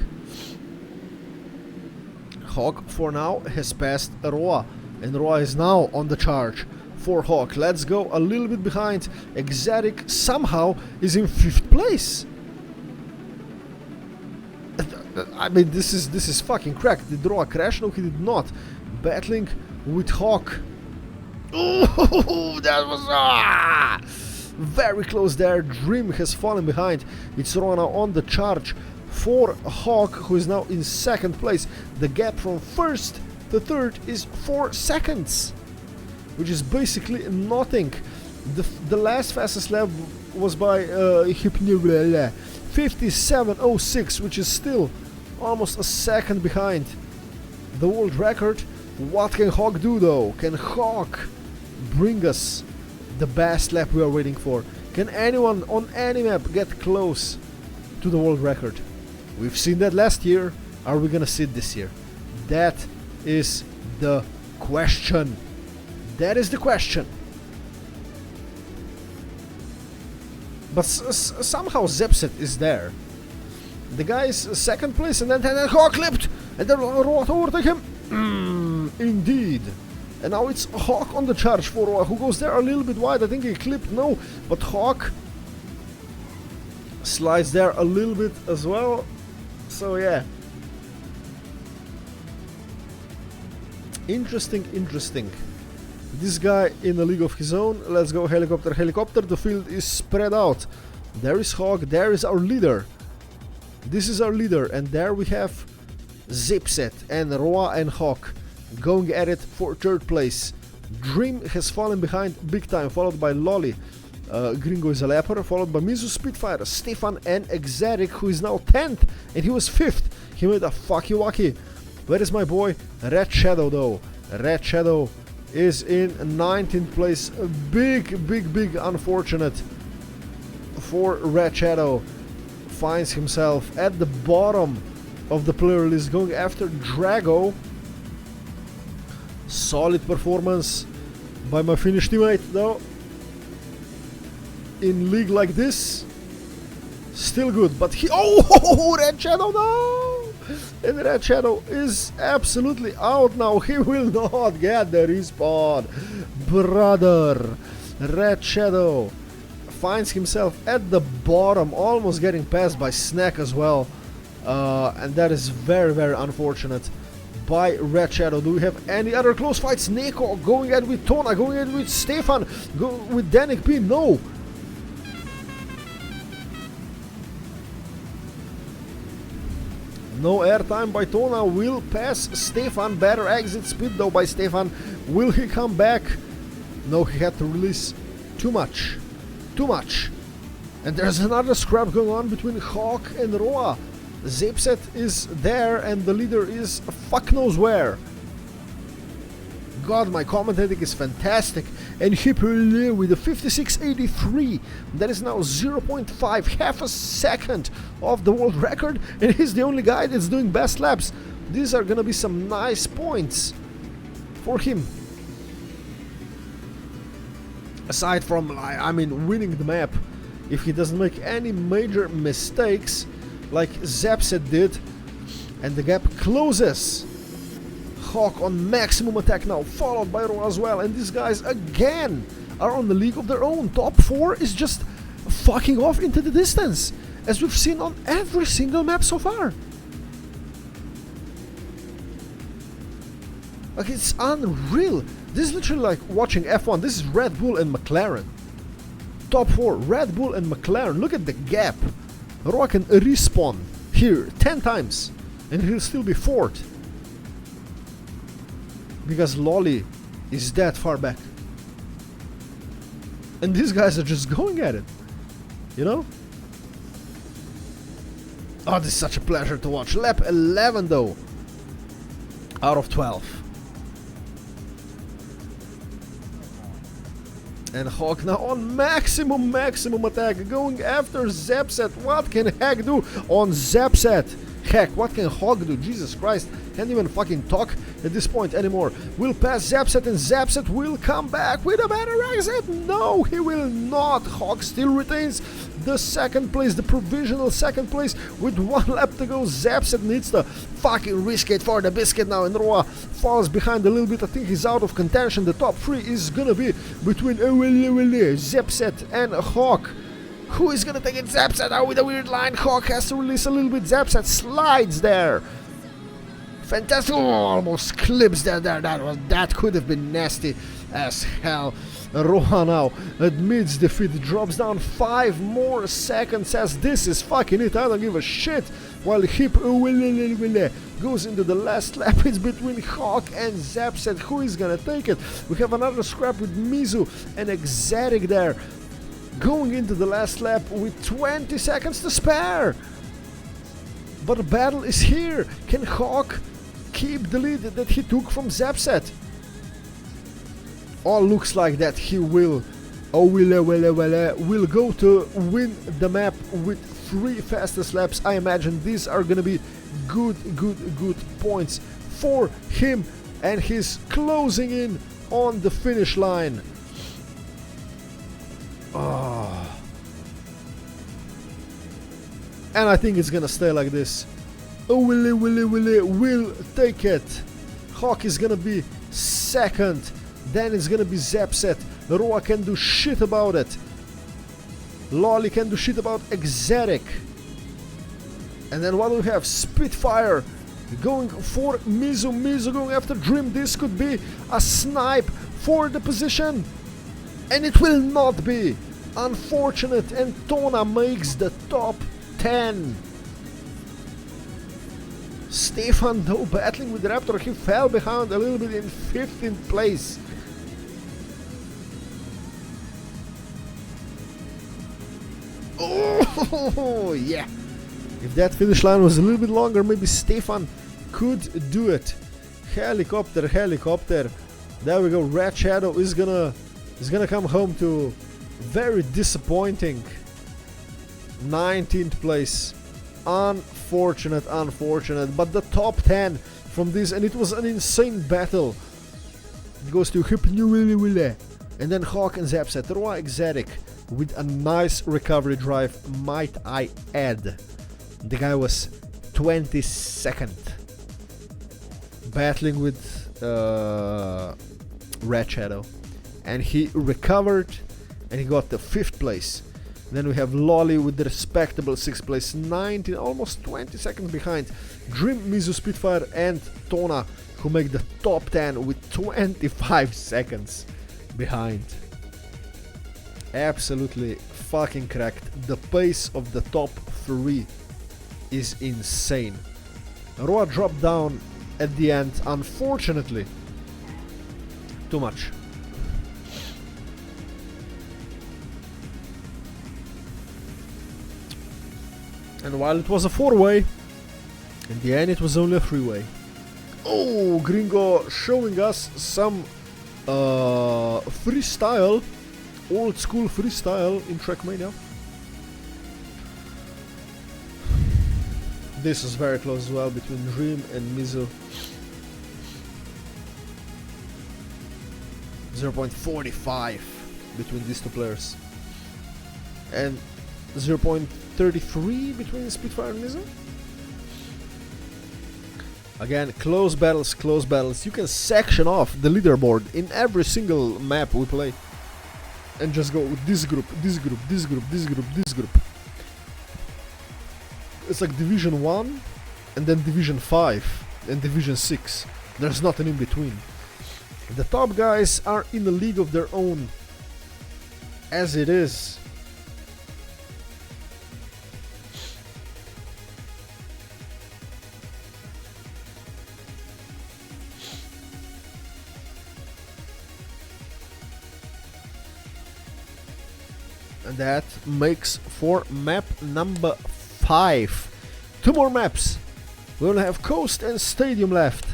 Hawk for now has passed Roa, and Roa is now on the charge for Hawk. Let's go a little bit behind. Exotic somehow is in 5th place. I mean, this is fucking cracked. Did Roa crash? No, he did not. Battling with Hawk. Oh, that was very close there. Dream has fallen behind. It's Roa now on the charge for Hawk, who is now in 2nd place. The gap from 1st to 3rd is 4 seconds, which is basically nothing. The last fastest lap was by Hypnobella, 57.06, which is still almost a second behind the world record. What can Hawk do though? Can Hawk bring us the best lap we are waiting for? Can anyone on any map get close to the world record? We've seen that last year. Are we gonna see it this year? That is the question. That is the question. But somehow Zepset is there. The guy is 2nd place, and then Hawk clipped, and then Roa to overtake him. Indeed. And now it's Hawk on the charge for Roa, who goes there a little bit wide. I think he clipped, no, but Hawk slides there a little bit as well. So yeah. Interesting. This guy in a league of his own. Let's go helicopter. The field is spread out. There is Hawk, there is our leader. This is our leader, and there we have Zipset and Roa and Hawk going at it for 3rd place. Dream has fallen behind big time, followed by Lolly. Gringo is a lapper, followed by Mizu, Spitfire, Stefan and Exotic, who is now 10th, and he was 5th. He made a fucky wacky. Where is my boy Red Shadow though? Red Shadow is in 19th place. Big unfortunate for Red Shadow. Finds himself at the bottom of the player list, going after Drago. Solid performance by my Finnish teammate though. In league like this, still good, but he... Oh, Red Shadow, no! And Red Shadow is absolutely out now. He will not get the respawn. Brother, Red Shadow finds himself at the bottom, almost getting passed by Snack as well. And that is very unfortunate by Red Shadow. Do we have any other close fights? Neko going at with Tona, going at with Stefan, go with Danik P. No! No airtime by Tona, will pass Stefan. Better exit speed though by Stefan. Will he come back? No, he had to release too much. And there's another scrap going on between Hawk and Roa. Zepset is there, and the leader is fuck knows where. God, my commentating is fantastic. And Hyperleo with a 56.83. That is now 0.5, half a second off the world record. And he's the only guy that's doing best laps. These are gonna be some nice points for him. Aside from, I mean, winning the map, if he doesn't make any major mistakes like Zepset did, and the gap closes. Hawk on maximum attack now, followed by Roa as well, and these guys again are on the league of their own. Top 4 is just fucking off into the distance, as we've seen on every single map so far. Like, it's unreal. This is literally like watching F1. This is Red Bull and McLaren. Top 4, Red Bull and McLaren. Look at the gap. Roa can respawn here 10 times, and he'll still be 4th. Because Lolly is that far back. And these guys are just going at it. You know? Oh, this is such a pleasure to watch. Lap 11 though. Out of 12. And Hawk now on maximum attack, going after Zepset. What can Hawk do on Zepset? Heck, what can Hog do? Jesus Christ, can't even fucking talk at this point anymore. Will pass Zapset and Zapset will come back with a better exit. No, he will not. Hog still retains the second place, the provisional second place with 1 lap to go. Zapset needs to fucking risk it for the biscuit now, and Roa falls behind a little bit. I think he's out of contention. The top 3 is gonna be between Zapset and Hawk. Who is gonna take it? Zapset out with a weird line. Hawk has to release a little bit. Zapset slides there. Fantastic. Oh, almost clips there. That could have been nasty as hell. Roa now admits defeat, drops down 5 more seconds, says this is fucking it, I don't give a shit, while Hip goes into the last lap. It's between Hawk and Zapset. Who is gonna take it? We have another scrap with Mizu and Exotic there, going into the last lap with 20 seconds to spare. But the battle is here. Can Hawk keep the lead that he took from Zapset? All looks like that he will. Will go to win the map with 3 fastest laps. I imagine these are gonna be good points for him, and he's closing in on the finish line. And I think it's gonna stay like this. Will take it. Hawk is gonna be second. Then it's gonna be Zapset. Roa can do shit about it. Lolly can do shit about Exotic. And then what do we have? Spitfire going for Mizu. Mizu going after Dream. This could be a snipe for the position. And it will not be. Unfortunate. And Tona makes the top 10. Stefan though battling with Raptor. He fell behind a little bit in 15th place. Oh yeah. If that finish line was a little bit longer, maybe Stefan could do it. Helicopter. There we go. Red Shadow is gonna come home to very disappointing 19th place. Unfortunate, but the top 10 from this, and it was an insane battle. It goes to Hypnewille, and then Hawk and Zapset. Roa Exotic with a nice recovery drive, might I add. The guy was 22nd, battling with Red Shadow, and he recovered and he got the 5th place. Then we have Lolly with the respectable 6th place, 19, almost 20 seconds behind. Dream, Mizu, Spitfire and Tona, who make the top 10 with 25 seconds behind. Absolutely fucking cracked. The pace of the top 3 is insane. Roa dropped down at the end, unfortunately. Too much. And while it was a 4-way, in the end it was only a 3-way. Oh, Gringo showing us some freestyle, old school freestyle in Trackmania. This is very close as well between Dream and Mizu. 0.45 between these two players. And 0.33 between Spitfire and Mizu. Again, close battles. You can section off the leaderboard in every single map we play. And just go with this group. It's like Division 1, and then Division 5, and Division 6. There's nothing in between. The top guys are in a league of their own, as it is. And that makes for map number 5. 2 more maps. We only have Coast and Stadium left.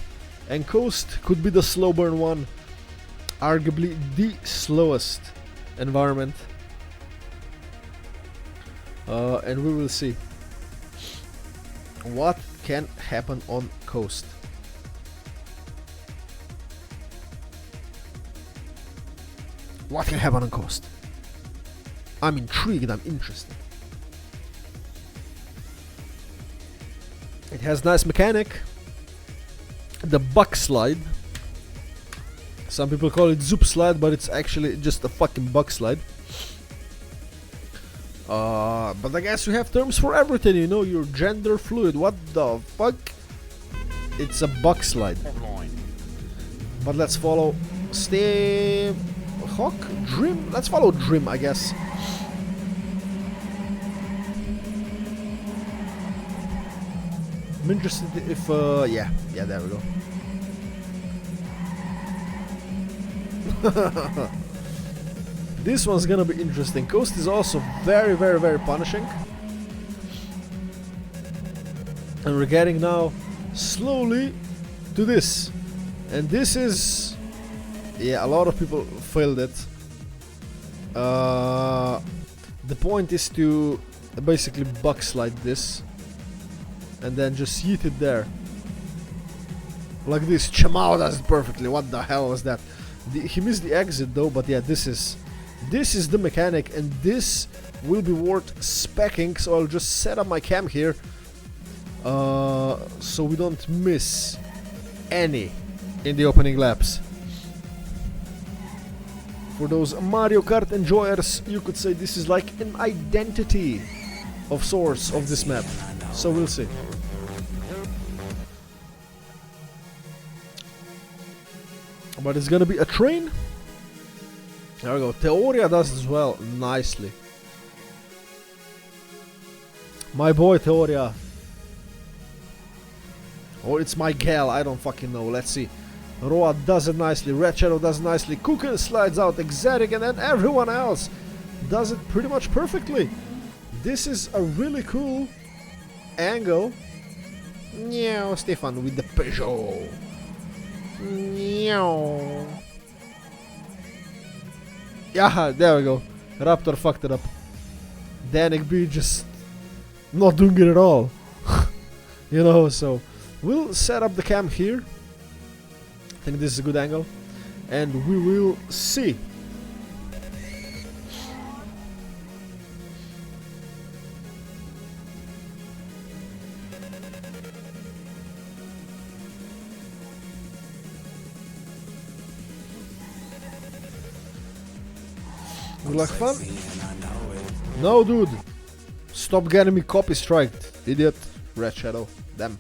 And Coast could be the slow burn one. Arguably the slowest environment. And we will see what can happen on coast? What can happen on coast? I'm intrigued, I'm interested. It has nice mechanic. The buck slide. Some people call it zoop slide, but it's actually just a fucking buck slide. But I guess you have terms for everything, you know, you're gender fluid. What the fuck? It's a buck slide. Headline. But let's follow Steve Hawk? Dream? Let's follow Dream, I guess. I'm interested if, yeah, there we go. This one's gonna be interesting. Coast is also very, very, very punishing. And we're getting now slowly to this. And this is... yeah, a lot of people failed it. The point is to basically buck slide this. And then just yeet it there. Like this. Chamao does it perfectly. What the hell was that? He missed the exit though, but yeah, this is the mechanic, and this will be worth speccing, so I'll just set up my cam here so we don't miss any in the opening laps. For those Mario Kart enjoyers, you could say this is like an identity of sorts of this map, so we'll see. But it's gonna be a train. There we go. Teoria does as well nicely. My boy Teoria. Or it's my gal, I don't fucking know. Let's see. Roa does it nicely. Red Shadow does it nicely. Kuken slides out. Exotic, and then everyone else does it pretty much perfectly. This is a really cool angle. Meow, Stefan with the Peugeot. Meow. Yeah, there we go. Raptor fucked it up. Danik B just not doing it at all. You know, so we'll set up the cam here. I think this is a good angle. And we will see. You like fun? No, dude. Stop getting me copy striked, idiot. Red Shadow. Damn.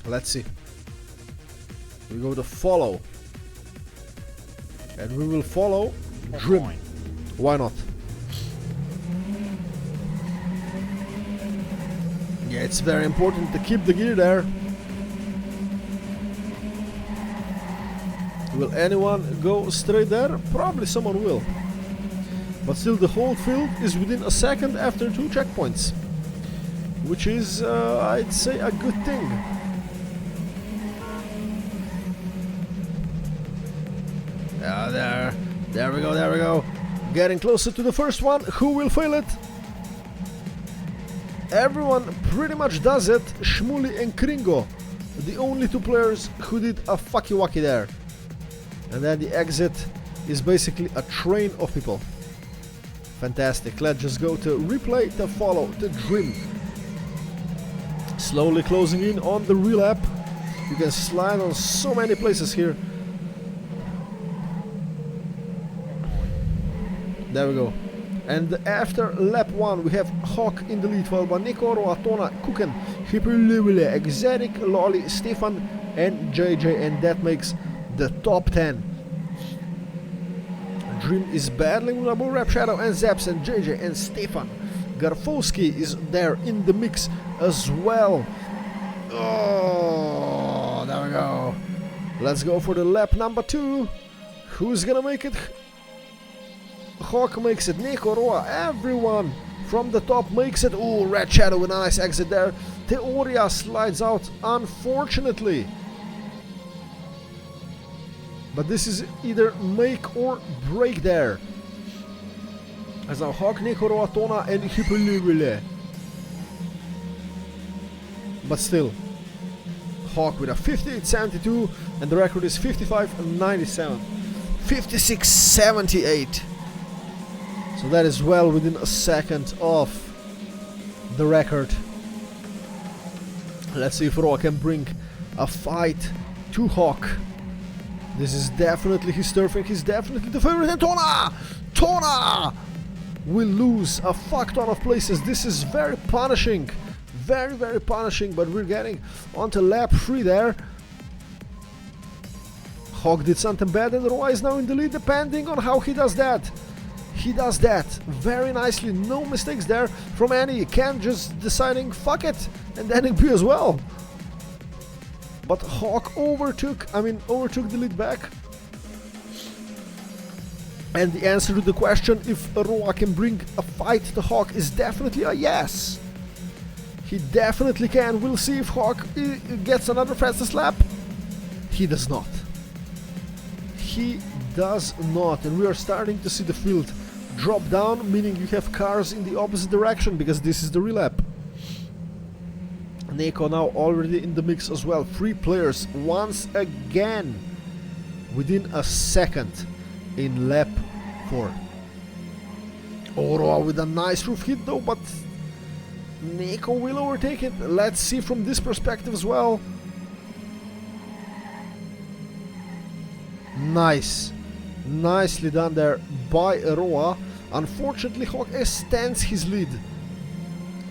Let's see. We go to follow. And we will follow Dream. Why not? Yeah, it's very important to keep the gear there. Will anyone go straight there? Probably someone will. But still the whole field is within a second after 2 checkpoints. Which is, I'd say, a good thing. There we go. Getting closer to the first one. Who will fail it? Everyone pretty much does it. Shmuli and Kringo, the only 2 players who did a fucky wacky there. And then the exit is basically a train of people. Fantastic. Let's just go to replay to follow the Dream. Slowly closing in on the relap. You can slide on so many places here. There we go. And after lap 1 we have Hawk in the lead, followed by Nico, Roatona, Kuken, Hyperlivile, Exotic, Lolly, Stefan and JJ, and that makes the top 10. Dream is battling with Red Shadow and Zaps and JJ and Stefan. Garfowski is there in the mix as well. Oh, there we go. Let's go for the lap number 2. Who's gonna make it? Hawk makes it, Nico, Roa, everyone from the top makes it. Oh, Red Shadow with a nice exit there. Teoria slides out, unfortunately. But this is either make or break there. As now Hawk, Neko, Roa, Tona and Hyperlubile. But still, Hawk with a 58.72 and the record is 55.97. 56.78. So that is well within a second of the record. Let's see if Roa can bring a fight to Hawk. This is definitely his turf and he's definitely the favorite. And Tona will lose a fuck ton of places. This is very punishing. Very, very punishing, but we're getting onto lap 3 there. Hawk did something bad and Roa is now in the lead depending on how he does that. He does that very nicely, no mistakes there from Annie. Ken just deciding fuck it and then B as well. But Hawk overtook the lead back. And the answer to the question if Roa can bring a fight to Hawk is definitely a yes. He definitely can. We'll see if Hawk gets another fastest lap. He does not. He does not. And we are starting to see the field drop down, meaning you have cars in the opposite direction because this is the relap. Neko now already in the mix as well. 3 players once again within a second in lap 4. Roa with a nice roof hit though, but Neko will overtake it. Let's see from this perspective as well. Nice. Nicely done there by Roa. Unfortunately, Hawk extends his lead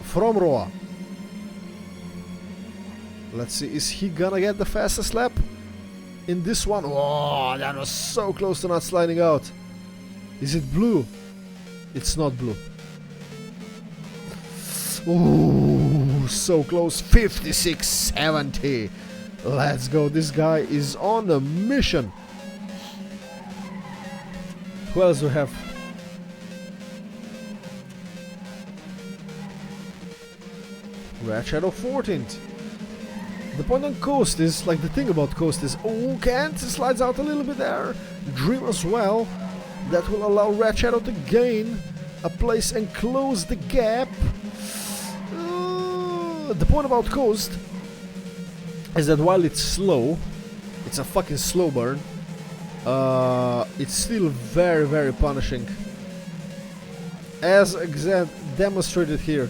from Roa. Let's see, is he gonna get the fastest lap in this one? Oh, that was so close to not sliding out. Is it blue? It's not blue. Ooh, so close. 56.70. Let's go. This guy is on a mission. Who else do we have? Red Shadow 14th. The point on Coast is, like the thing about Coast is, oh, Kent slides out a little bit there. Dream as well. That will allow Red Shadow to gain a place and close the gap. The point about Coast is that while it's slow, it's a fucking slow burn, it's still very, very punishing. As demonstrated here.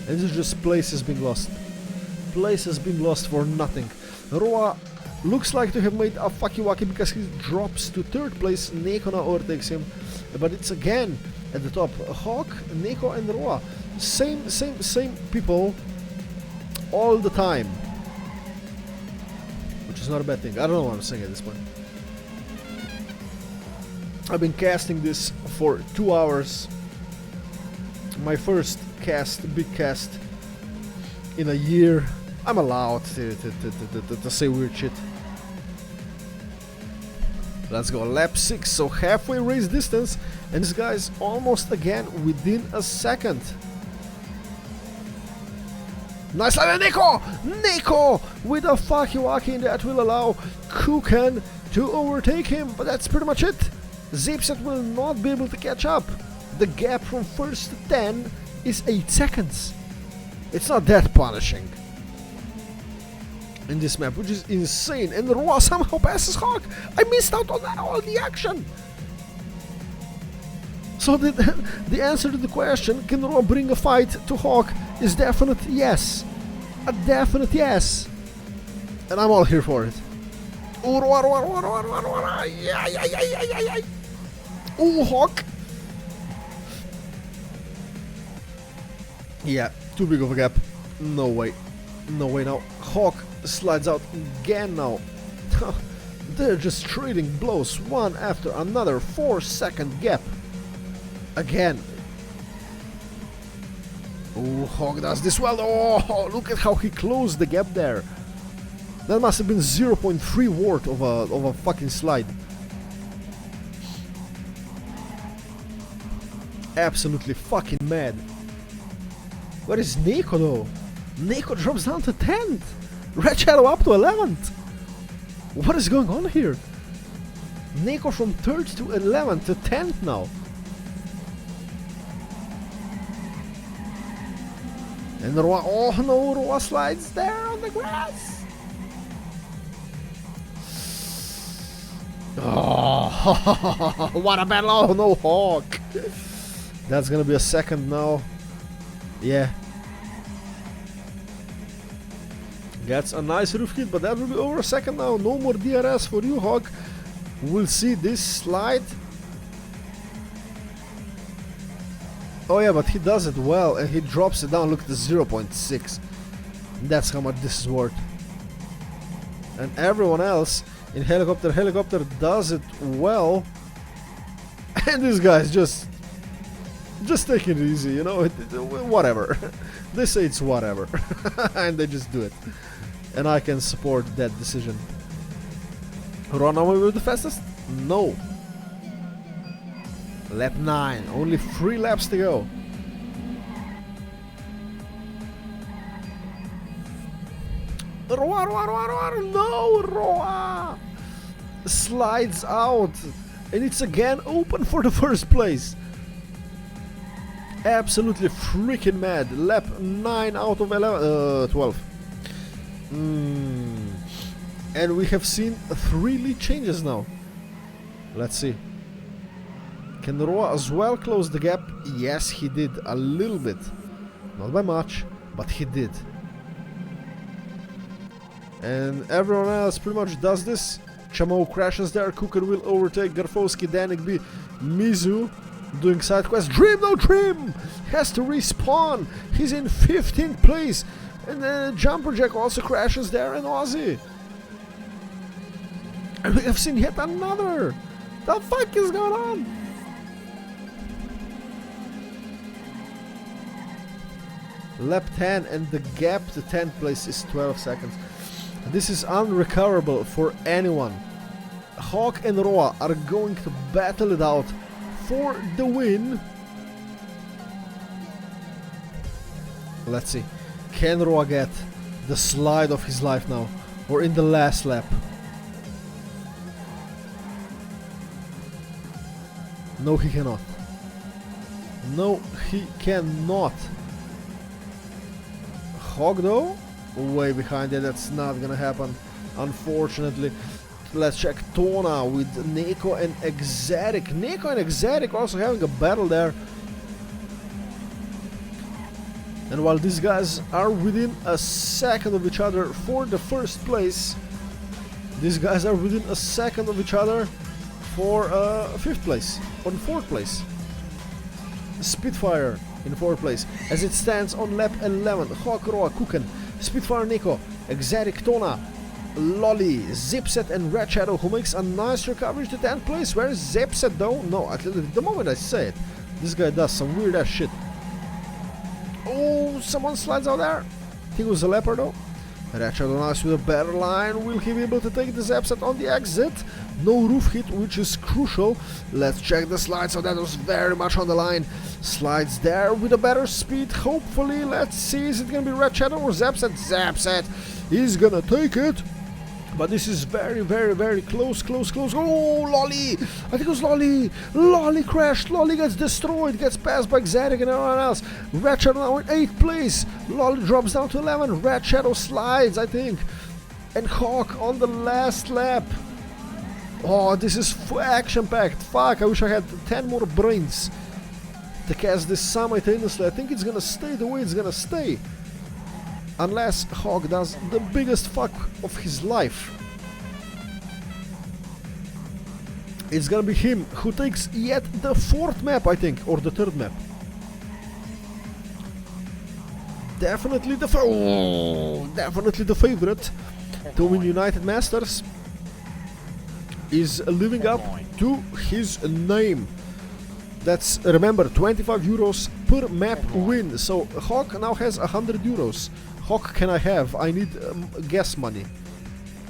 And this is just places being lost. Places being lost for nothing. Roa looks like to have made a fucky wacky because he drops to 3rd place. Neko now overtakes him. But it's again at the top. Hawk, Neko and Roa. Same people all the time. Which is not a bad thing. I don't know what I'm saying at this point. I've been casting this for 2 hours. My first cast, big cast in a year. I'm allowed to say weird shit. Let's go, lap 6, so halfway race distance, and this guy's almost again within a second. Nice line, Neko! Neko with a fucky wacky that will allow Kukan to overtake him, but that's pretty much it. Zipset will not be able to catch up. The gap from 1st to 10 is 8 seconds. It's not that punishing in this map, which is insane. And Roa somehow passes Hawk. I missed out on all the action. So the answer to the question, can Roa bring a fight to Hawk, is definite yes. A definite yes. And I'm all here for it. Oh, Roa. Yeah. Oh, Hawk. Yeah, too big of a gap. No way. No way now. Hawk slides out again now. They're just trading blows one after another. 4-second gap. Again. Oh, Hawk does this well. Oh, look at how he closed the gap there. That must have been 0.3 ward of a fucking slide. Absolutely fucking mad. Where is Neko though? Neko drops down to 10th. Red Shadow up to 11th. What is going on here? Neko from 3rd to 11th to 10th now. And Roa, oh no, Roa slides there on the grass. Oh, what a battle! Oh no, Hawk. That's gonna be a second now. Yeah. Gets a nice roof hit, but that will be over a second now. No more DRS for you, Hawk. We'll see this slide. Oh yeah, but he does it well and he drops it down. Look at the 0.6. That's how much this is worth. And everyone else in helicopter does it well. And these guys just take it easy, you know, whatever. They say it's whatever. And they just do it. And I can support that decision. Run away with the fastest? No. Lap 9, only 3 laps to go. Roa, Roa, Roa, Roa, no, Roa! Slides out, and it's again open for the first place. Absolutely freaking mad. Lap 9 out of 12. And we have seen 3 lead changes now. Let's see. Can Roa as well close the gap? Yes, he did a little bit. Not by much, but he did. And everyone else pretty much does this. Chamo crashes there. Kuken will overtake Garfowski, Danik B, Mizu doing side quest. Dream, no Dream! Has to respawn. He's in 15th place. And then Jumper Jack also crashes there, and Ozzy. And we have seen yet another. The fuck is going on? Lap 10 and the gap to 10th place is 12 seconds. This is unrecoverable for anyone. Hawk and Roa are going to battle it out for the win. Let's see. Can Roa get the slide of his life now? Or in the last lap? No, he cannot. No, he cannot. Hawk though? Way behind it, that's not gonna happen, unfortunately. Let's check Tona with Neko and Exotic. Neko and Exotic also having a battle there. And while these guys are within a second of each other for the first place, these guys are within a second of each other for 5th place, on 4th place. Spitfire in 4th place, as it stands on lap 11. Hawk, Roa, Kuken, Spitfire, Neko, Exotic, Tona, Lolly, Zipset and Red Shadow, who makes a nice recovery to 10th place. Where is Zipset though? No, at the moment I say it, this guy does some weird ass shit. Oh, someone slides out there. I think it was a leopard though. Red Shadow nice with a better line. Will he be able to take the Zipset on the exit? No roof hit, which is crucial. Let's check the slide, so that was very much on the line. Slides there with a better speed, hopefully. Let's see, is it gonna be Red Shadow or Zipset? Zipset is gonna take it. But this is very, very, very close, close, close. Oh, Lolly! I think it was Lolly! Lolly crashed, Lolly gets destroyed, gets passed by Xeric and everyone else. Red Shadow now in 8th place. Lolly drops down to 11. Red Shadow slides, I think. And Hawk on the last lap. Oh, this is action-packed. Fuck, I wish I had 10 more brains to cast this simultaneously. I think it's gonna stay the way it's gonna stay. Unless Hawk does the biggest fuck of his life. It's gonna be him who takes yet the 4th map, I think, or the 3rd map. Definitely the favorite to win United Masters is living up to his name. That's, remember, 25 euros per map win. So Hawk now has 100 euros. Hawk, can I have? I need gas money,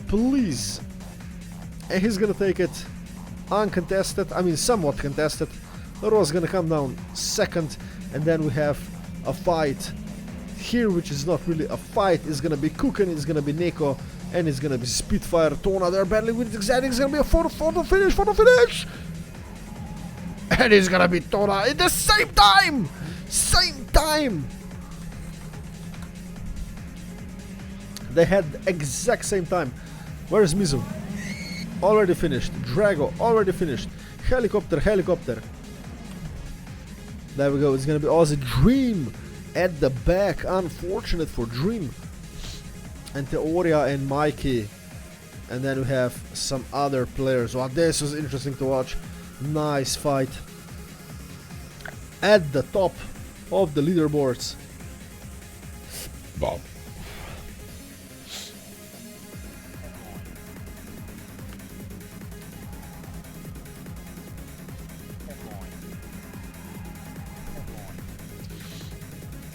please. And he's gonna take it uncontested, I mean somewhat contested. Roa's gonna come down 2nd, and then we have a fight here, which is not really a fight. It's gonna be Kuken, it's gonna be Neko, And it's gonna be Spitfire, Tona, they're battling with Xanax, it's gonna be a photo finish! And it's gonna be Tona at the same time! Same time! They had the exact same time. Where's Mizu? Already finished. Drago, already finished. Helicopter. There we go, it's gonna be Aussie Dream at the back. Unfortunate for Dream. And Teoria and Mikey. And then we have some other players. Wow, this was interesting to watch. Nice fight. At the top of the leaderboards. Bob.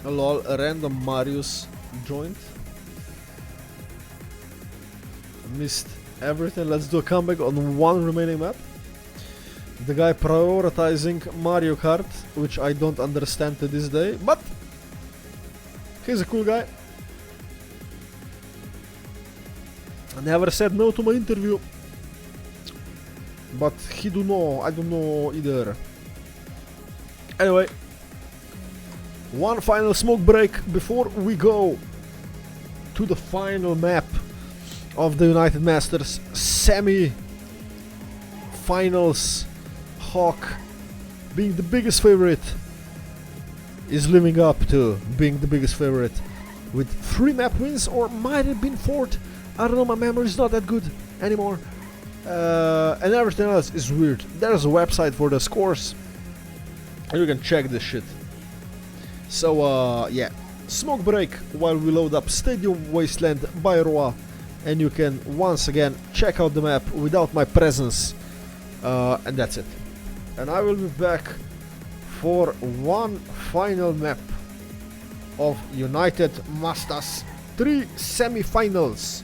Lol, a random Marius joined. Missed everything. Let's do a comeback on one remaining map. The guy prioritizing Mario Kart, which I don't understand to this day, but he's a cool guy. I never said no to my interview, but he do know, I don't know either. Anyway, one final smoke break before we go to the final map of the United Masters semi-finals. Hawk, being the biggest favorite, is living up to being the biggest favorite with 3 map wins, or might have been 4th. I don't know, my memory is not that good anymore. And everything else is weird. There's a website for the scores and you can check this shit. So yeah, smoke break while we load up Stadium Wasteland by Roa, and you can once again check out the map without my presence, and that's it. And I will be back for one final map of United Masters 3 semi-finals.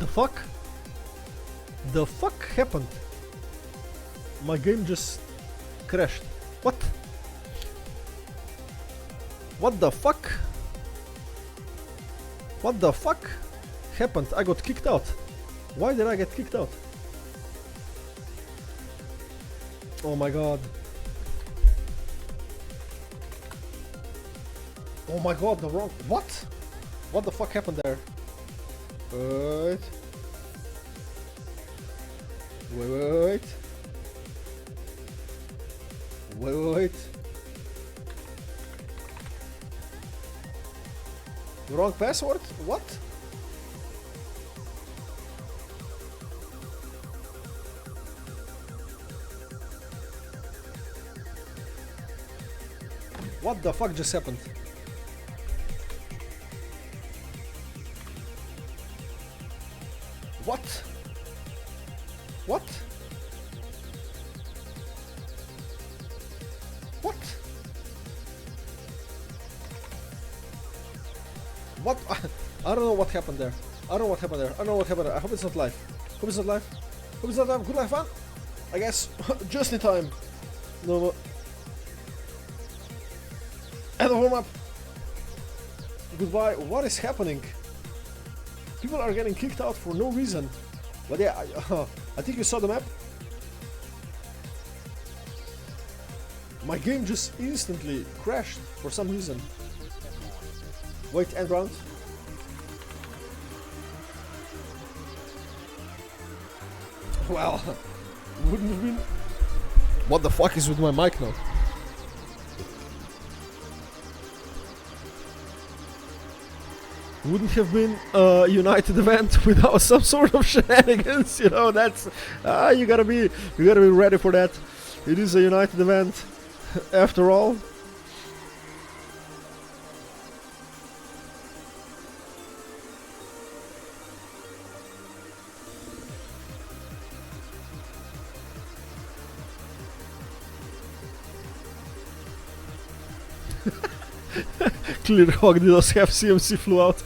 The fuck? The fuck happened? My game just crashed. What? What the fuck? What the fuck happened? I got kicked out. Why did I get kicked out? Oh my god. Oh my god, the wrong... What? What the fuck happened there? Wait. Wait. Wait. Wrong password? What? What the fuck just happened? What? What? What? What? I don't know what happened there. I don't know what happened there. I don't know what happened there. I hope it's not live. Hope it's not live. Hope it's not live. Good life, fun. I guess just in time. No. And the warm up. Goodbye. What is happening? People are getting kicked out for no reason. But yeah, I think you saw the map. My game just instantly crashed for some reason. Wait, end round. Well, wouldn't have been... What the fuck is with my mic now? Wouldn't have been a United event without some sort of shenanigans, you know. That's you gotta be ready for that. It is a United event, after all. Clear Hog did us have CMC flew out.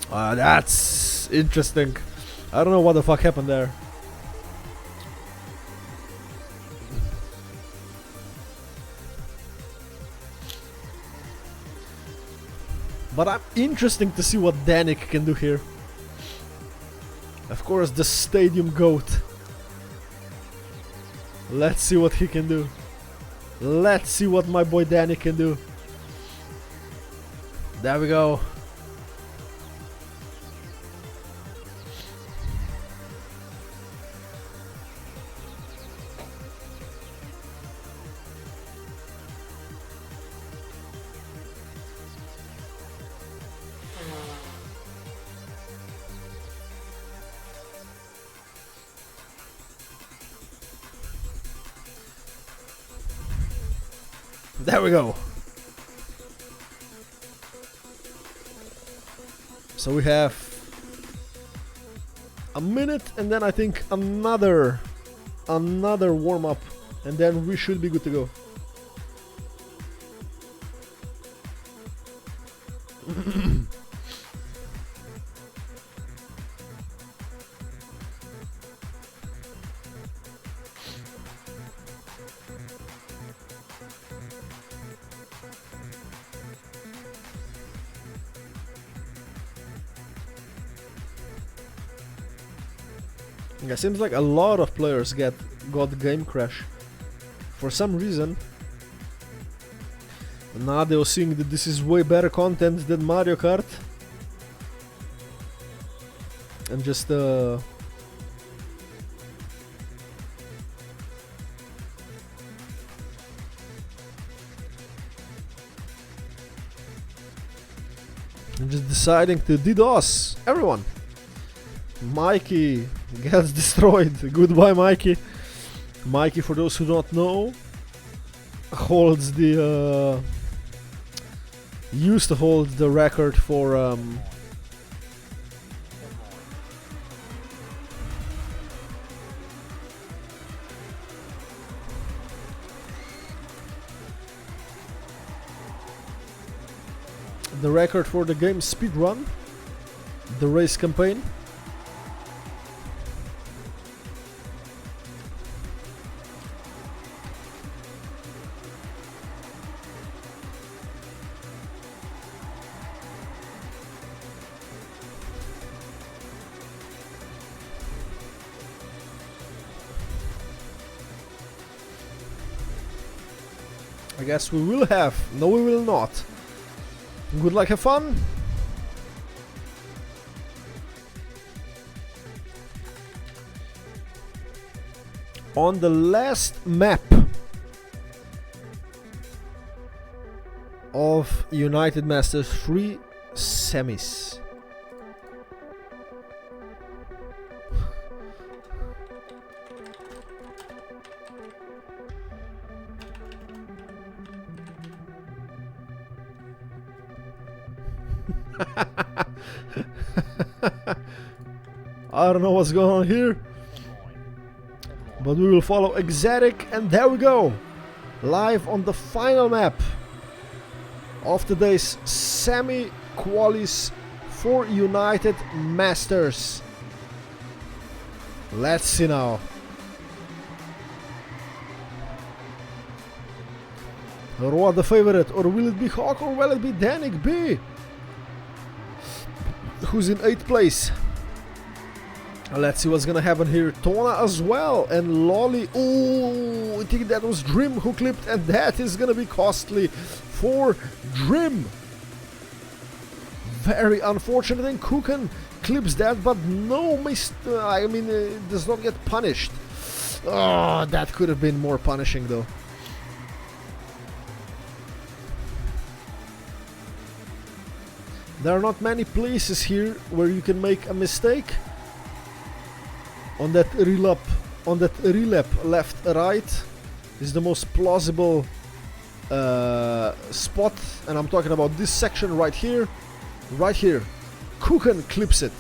That's interesting. I don't know what the fuck happened there. But I'm interesting to see what Danik can do here. Of course, the stadium goat. Let's see what he can do. Let's see what my boy Danny can do. There we go. There we go. So we have a minute and then I think another warm-up and then we should be good to go. Yeah, seems like a lot of players got game crash for some reason. Now they're seeing that this is way better content than Mario Kart, and just deciding to DDoS everyone. Mikey gets destroyed. Goodbye, Mikey. Mikey, for those who don't know, holds the used to hold the record for the record for the game speedrun, the race campaign. I guess we will have. No, we will not. Good luck, have fun. On the last map of United Masters 3 semis. I don't know what's going on here, but we will follow Exotic, and there we go, live on the final map of today's semi-qualis for United Masters. Let's see now. Roa the favorite, or will it be Hawk, or will it be Danik B, who's in 8th place? Let's see what's gonna happen here. Tona as well, and Lolly. Oh, I think that was Dream who clipped, and that is gonna be costly for Dream. Very unfortunate, and Kukan clips that, but no does not get punished. Oh, that could have been more punishing though. There are not many places here where you can make a mistake. On that relap left right is the most plausible spot, and I'm talking about this section right here. Right here, Kukan clips it,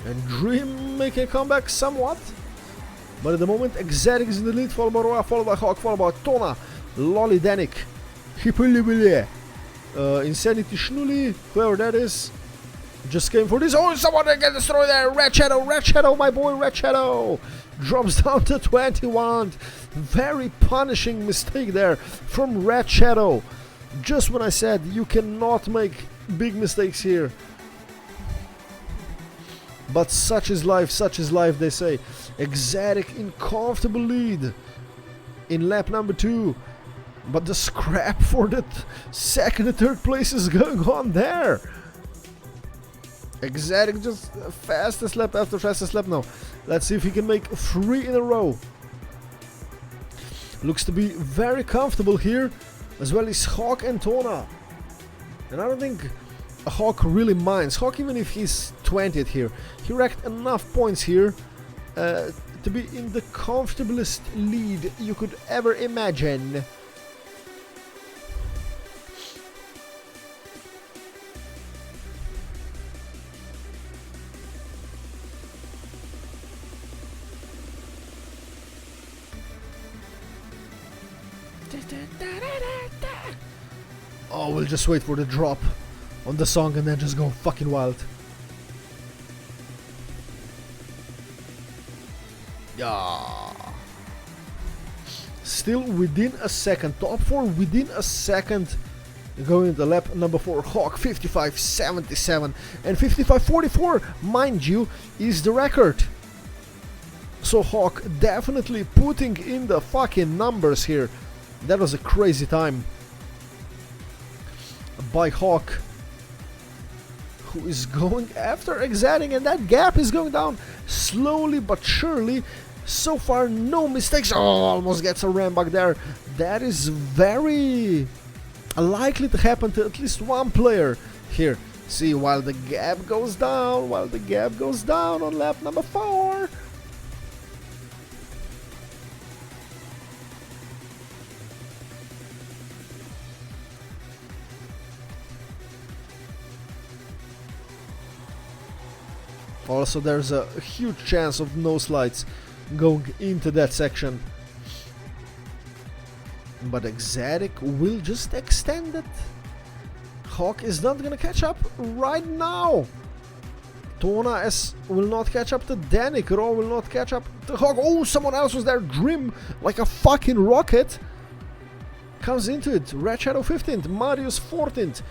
and Dream making a comeback somewhat, but at the moment Exotic is in the lead, followed by Roya, followed by Hawk, followed by Tona, Lolly, Danik, Hipulibile, Insanity Schnully, whoever that is, just came for this. Oh, someone get destroyed there. Red Shadow, my boy Red Shadow drops down to 21. Very punishing mistake there from Red Shadow. Just when I said you cannot make big mistakes here. But such is life, they say. Exotic in comfortable lead in lap number 2. But the scrap for that second and third place is going on there. Exotic just fastest lap after fastest lap now. Let's see if he can make 3 in a row. Looks to be very comfortable here, as well as Hawk and Tona. And I don't think Hawk really minds. Hawk, even if he's 20th here, he racked enough points here to be in the comfortablest lead you could ever imagine. Oh, we'll just wait for the drop on the song and then just go fucking wild. Yeah. Still within a second. Top 4 within a second. Going to lap number 4. Hawk 55.77 and 55.44, mind you, is the record. So Hawk definitely putting in the fucking numbers here. That was a crazy time by Hawk, who is going after Exotic, and that gap is going down slowly but surely. So far, no mistakes. Oh, almost gets a ram back there. That is very likely to happen to at least one player here. See, while the gap goes down, on lap number 4. Also, there's a huge chance of no slides going into that section. But Exotic will just extend it. Hawk is not gonna catch up right now. Tona S will not catch up to Danik. Raw will not catch up to Hawk. Oh, someone else was there. Dream, like a fucking rocket, comes into it. Red Shadow 15th. Marius 14th.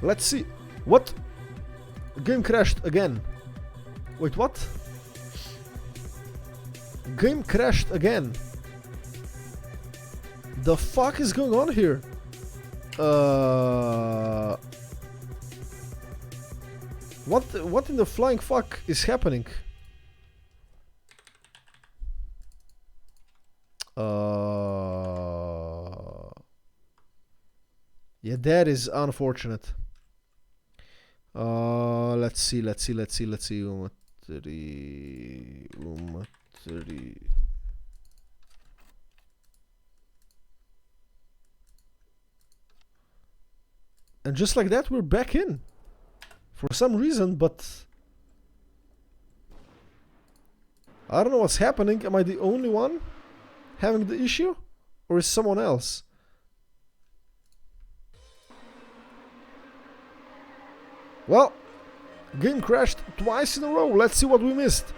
Let's see. What? Game crashed again. Wait, what? Game crashed again. The fuck is going on here? What in the flying fuck is happening? Yeah, that is unfortunate. Let's see. Umatri. And just like that, we're back in. For some reason, but I don't know what's happening. Am I the only one having the issue? Or is someone else? Well, game crashed twice in a row. Let's see what we missed.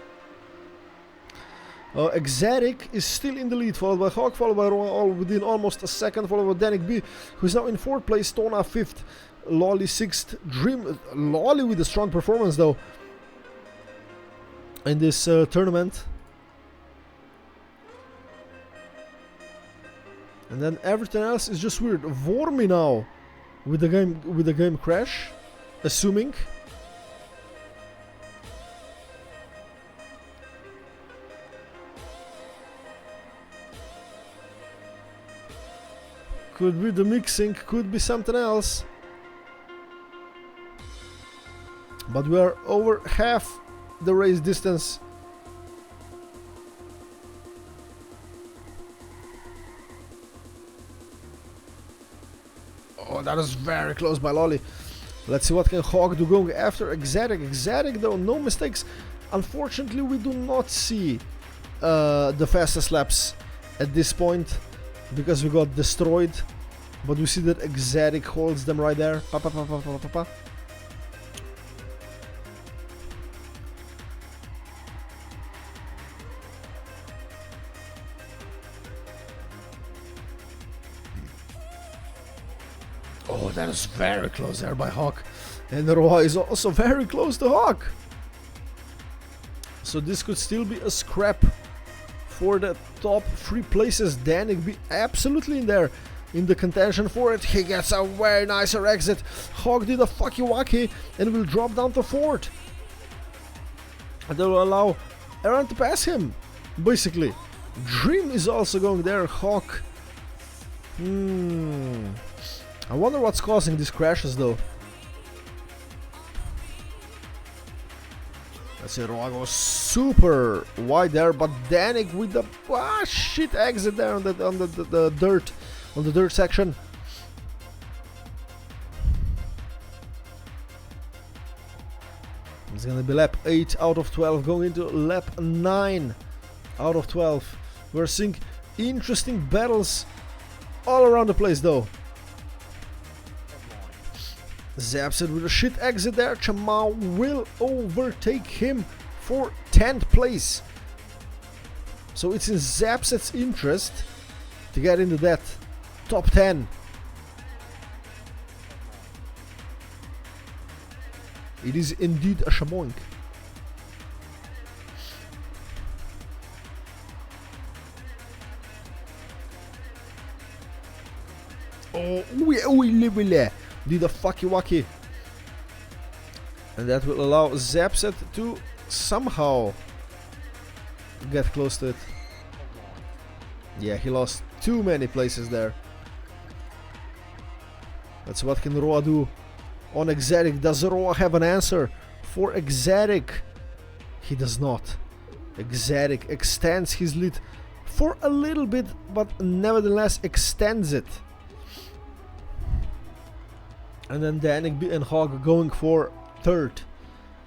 Exotic is still in the lead, followed by Hawk, followed by Roa, all within almost a second, followed by Danik B, who is now in 4th place, Tona 5th, Lolly 6th, Dream, Lolly with a strong performance though, in this tournament. And then everything else is just weird. Vormi now with the game crash, assuming. Could be the mixing, could be something else. But we are over half the race distance. Oh, that is very close by Lolly. Let's see what can Hawk do going after Exotic. Exotic though, no mistakes. Unfortunately, we do not see the fastest laps at this point, because we got destroyed, but we see that Exotic holds them right there. Pa, pa, pa, pa, pa, pa, pa. Oh, that is very close there by Hawk. And Roa is also very close to Hawk. So this could still be a scrap for the top 3 places. Danik be absolutely in there in the contention for it. He gets a very nicer exit. Hawk did a fucky wacky and will drop down to 4th. And that will allow Aaron to pass him, basically. Dream is also going there. Hawk. I wonder what's causing these crashes though. Let's see, Roa goes super wide there, but Danik with the shit exit there on the dirt, on the dirt section. It's gonna be lap 8 out of 12, going into lap 9 out of 12. We're seeing interesting battles all around the place though. Zapset with a shit exit there. Chamao will overtake him for 10th place. So it's in Zapset's interest to get into that top 10. It is indeed a shaboink. Oh, did a fucky wacky. And that will allow Zapset to somehow get close to it. Yeah, he lost too many places there. That's what can Roa do on Exotic. Does Roa have an answer for Exotic? He does not. Exotic extends his lead for a little bit, but nevertheless extends it. And then Danik B and Hawk going for 3rd.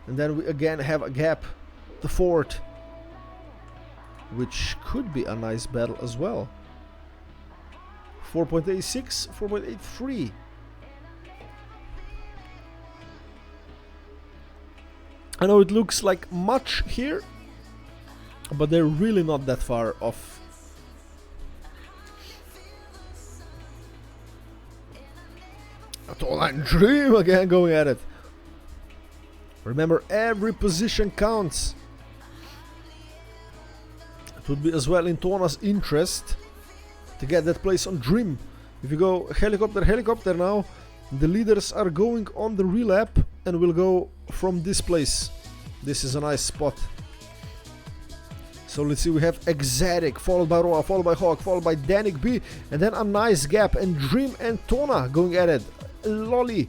And then we again have a gap to 4th, which could be a nice battle as well. 4.86, 4.83. I know it looks like much here, but they're really not that far off. Tona and Dream again going at it. Remember, every position counts. It would be as well in Tona's interest to get that place on Dream. If you go helicopter now, the leaders are going on the relap and will go from this place. This is a nice spot. So let's see, we have Exotic, followed by Roa, followed by Hawk, followed by Danik B, and then a nice gap, and Dream and Tona going at it. Lolly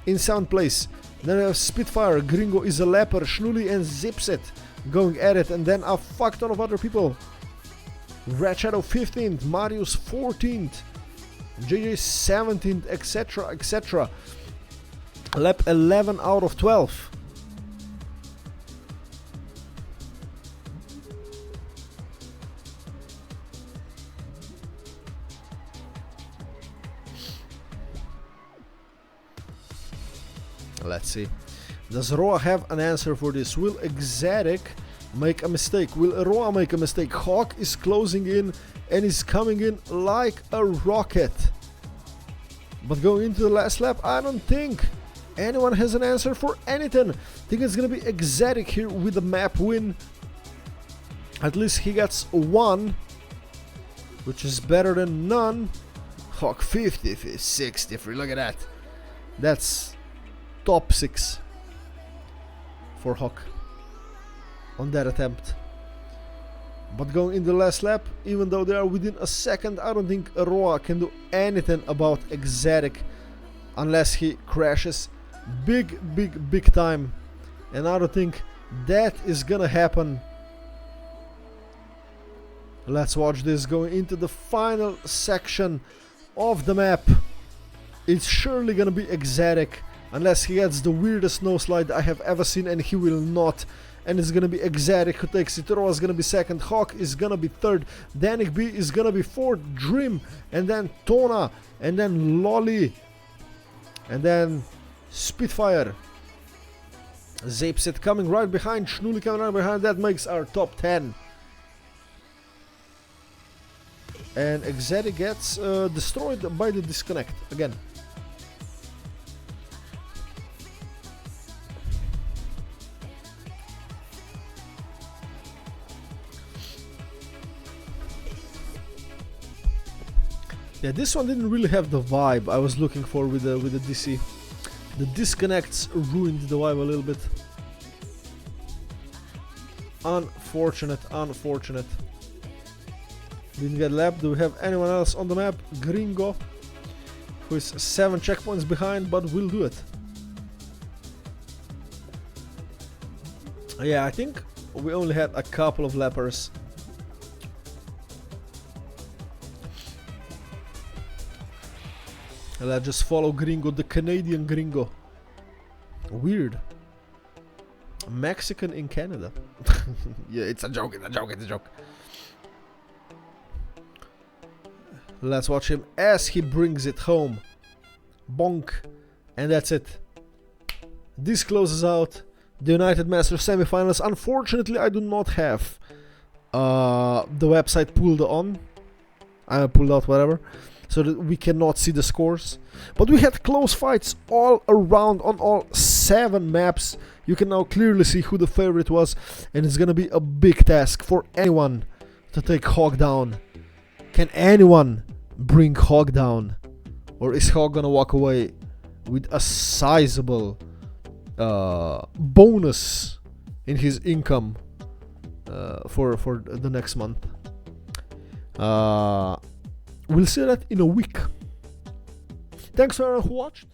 in sound place. Then we have Spitfire, Gringo is a lapper, Schnully and Zipset going at it, and then a fuck ton of other people. Red Shadow 15th, Marius 14th, JJ 17th, etc, etc. Lap 11 out of 12. Let's see. Does Roa have an answer for this? Will Exotic make a mistake? Will Roa make a mistake? Hawk is closing in and is coming in like a rocket. But going into the last lap, I don't think anyone has an answer for anything. I think it's gonna be Exotic here with the map win. At least he gets one, which is better than none. Hawk 50, 63, look at that. That's top 6 for Hawk on that attempt. But going in the last lap, even though they are within a second, I don't think Roa can do anything about Exotic unless he crashes big time, and I don't think that is gonna happen. Let's watch this going into the final section of the map. It's surely gonna be Exotic unless he gets the weirdest snow slide I have ever seen, and he will not. And it's gonna be Exotic who takes it. Roa is gonna be second, Hawk is gonna be third, Danik B is gonna be fourth, Dream, and then Tona, and then Lolly, and then Spitfire. Zapset coming right behind, Schnully coming right behind. That makes our top 10. And Exotic gets destroyed by the disconnect again. Yeah, this one didn't really have the vibe I was looking for with the DC. The disconnects ruined the vibe a little bit. Unfortunate, unfortunate. Didn't get lapped. Do we have anyone else on the map? Gringo, who is 7 checkpoints behind, but will do it. Yeah, I think we only had a couple of lappers. Let's just follow Gringo, the Canadian Gringo. Weird. Mexican in Canada. Yeah, it's a joke, it's a joke, it's a joke. Let's watch him as he brings it home. Bonk. And that's it. This closes out the United Masters semifinals. Unfortunately, I do not have the website pulled on. I pulled out, whatever, so that we cannot see the scores. But we had close fights all around on all 7 maps. You can now clearly see who the favorite was, and it's gonna be a big task for anyone to take Hawk down. Can anyone bring Hawk down? Or is Hawk gonna walk away with a sizable bonus in his income for the next month? We'll see that in a week. Thanks for everyone who watched.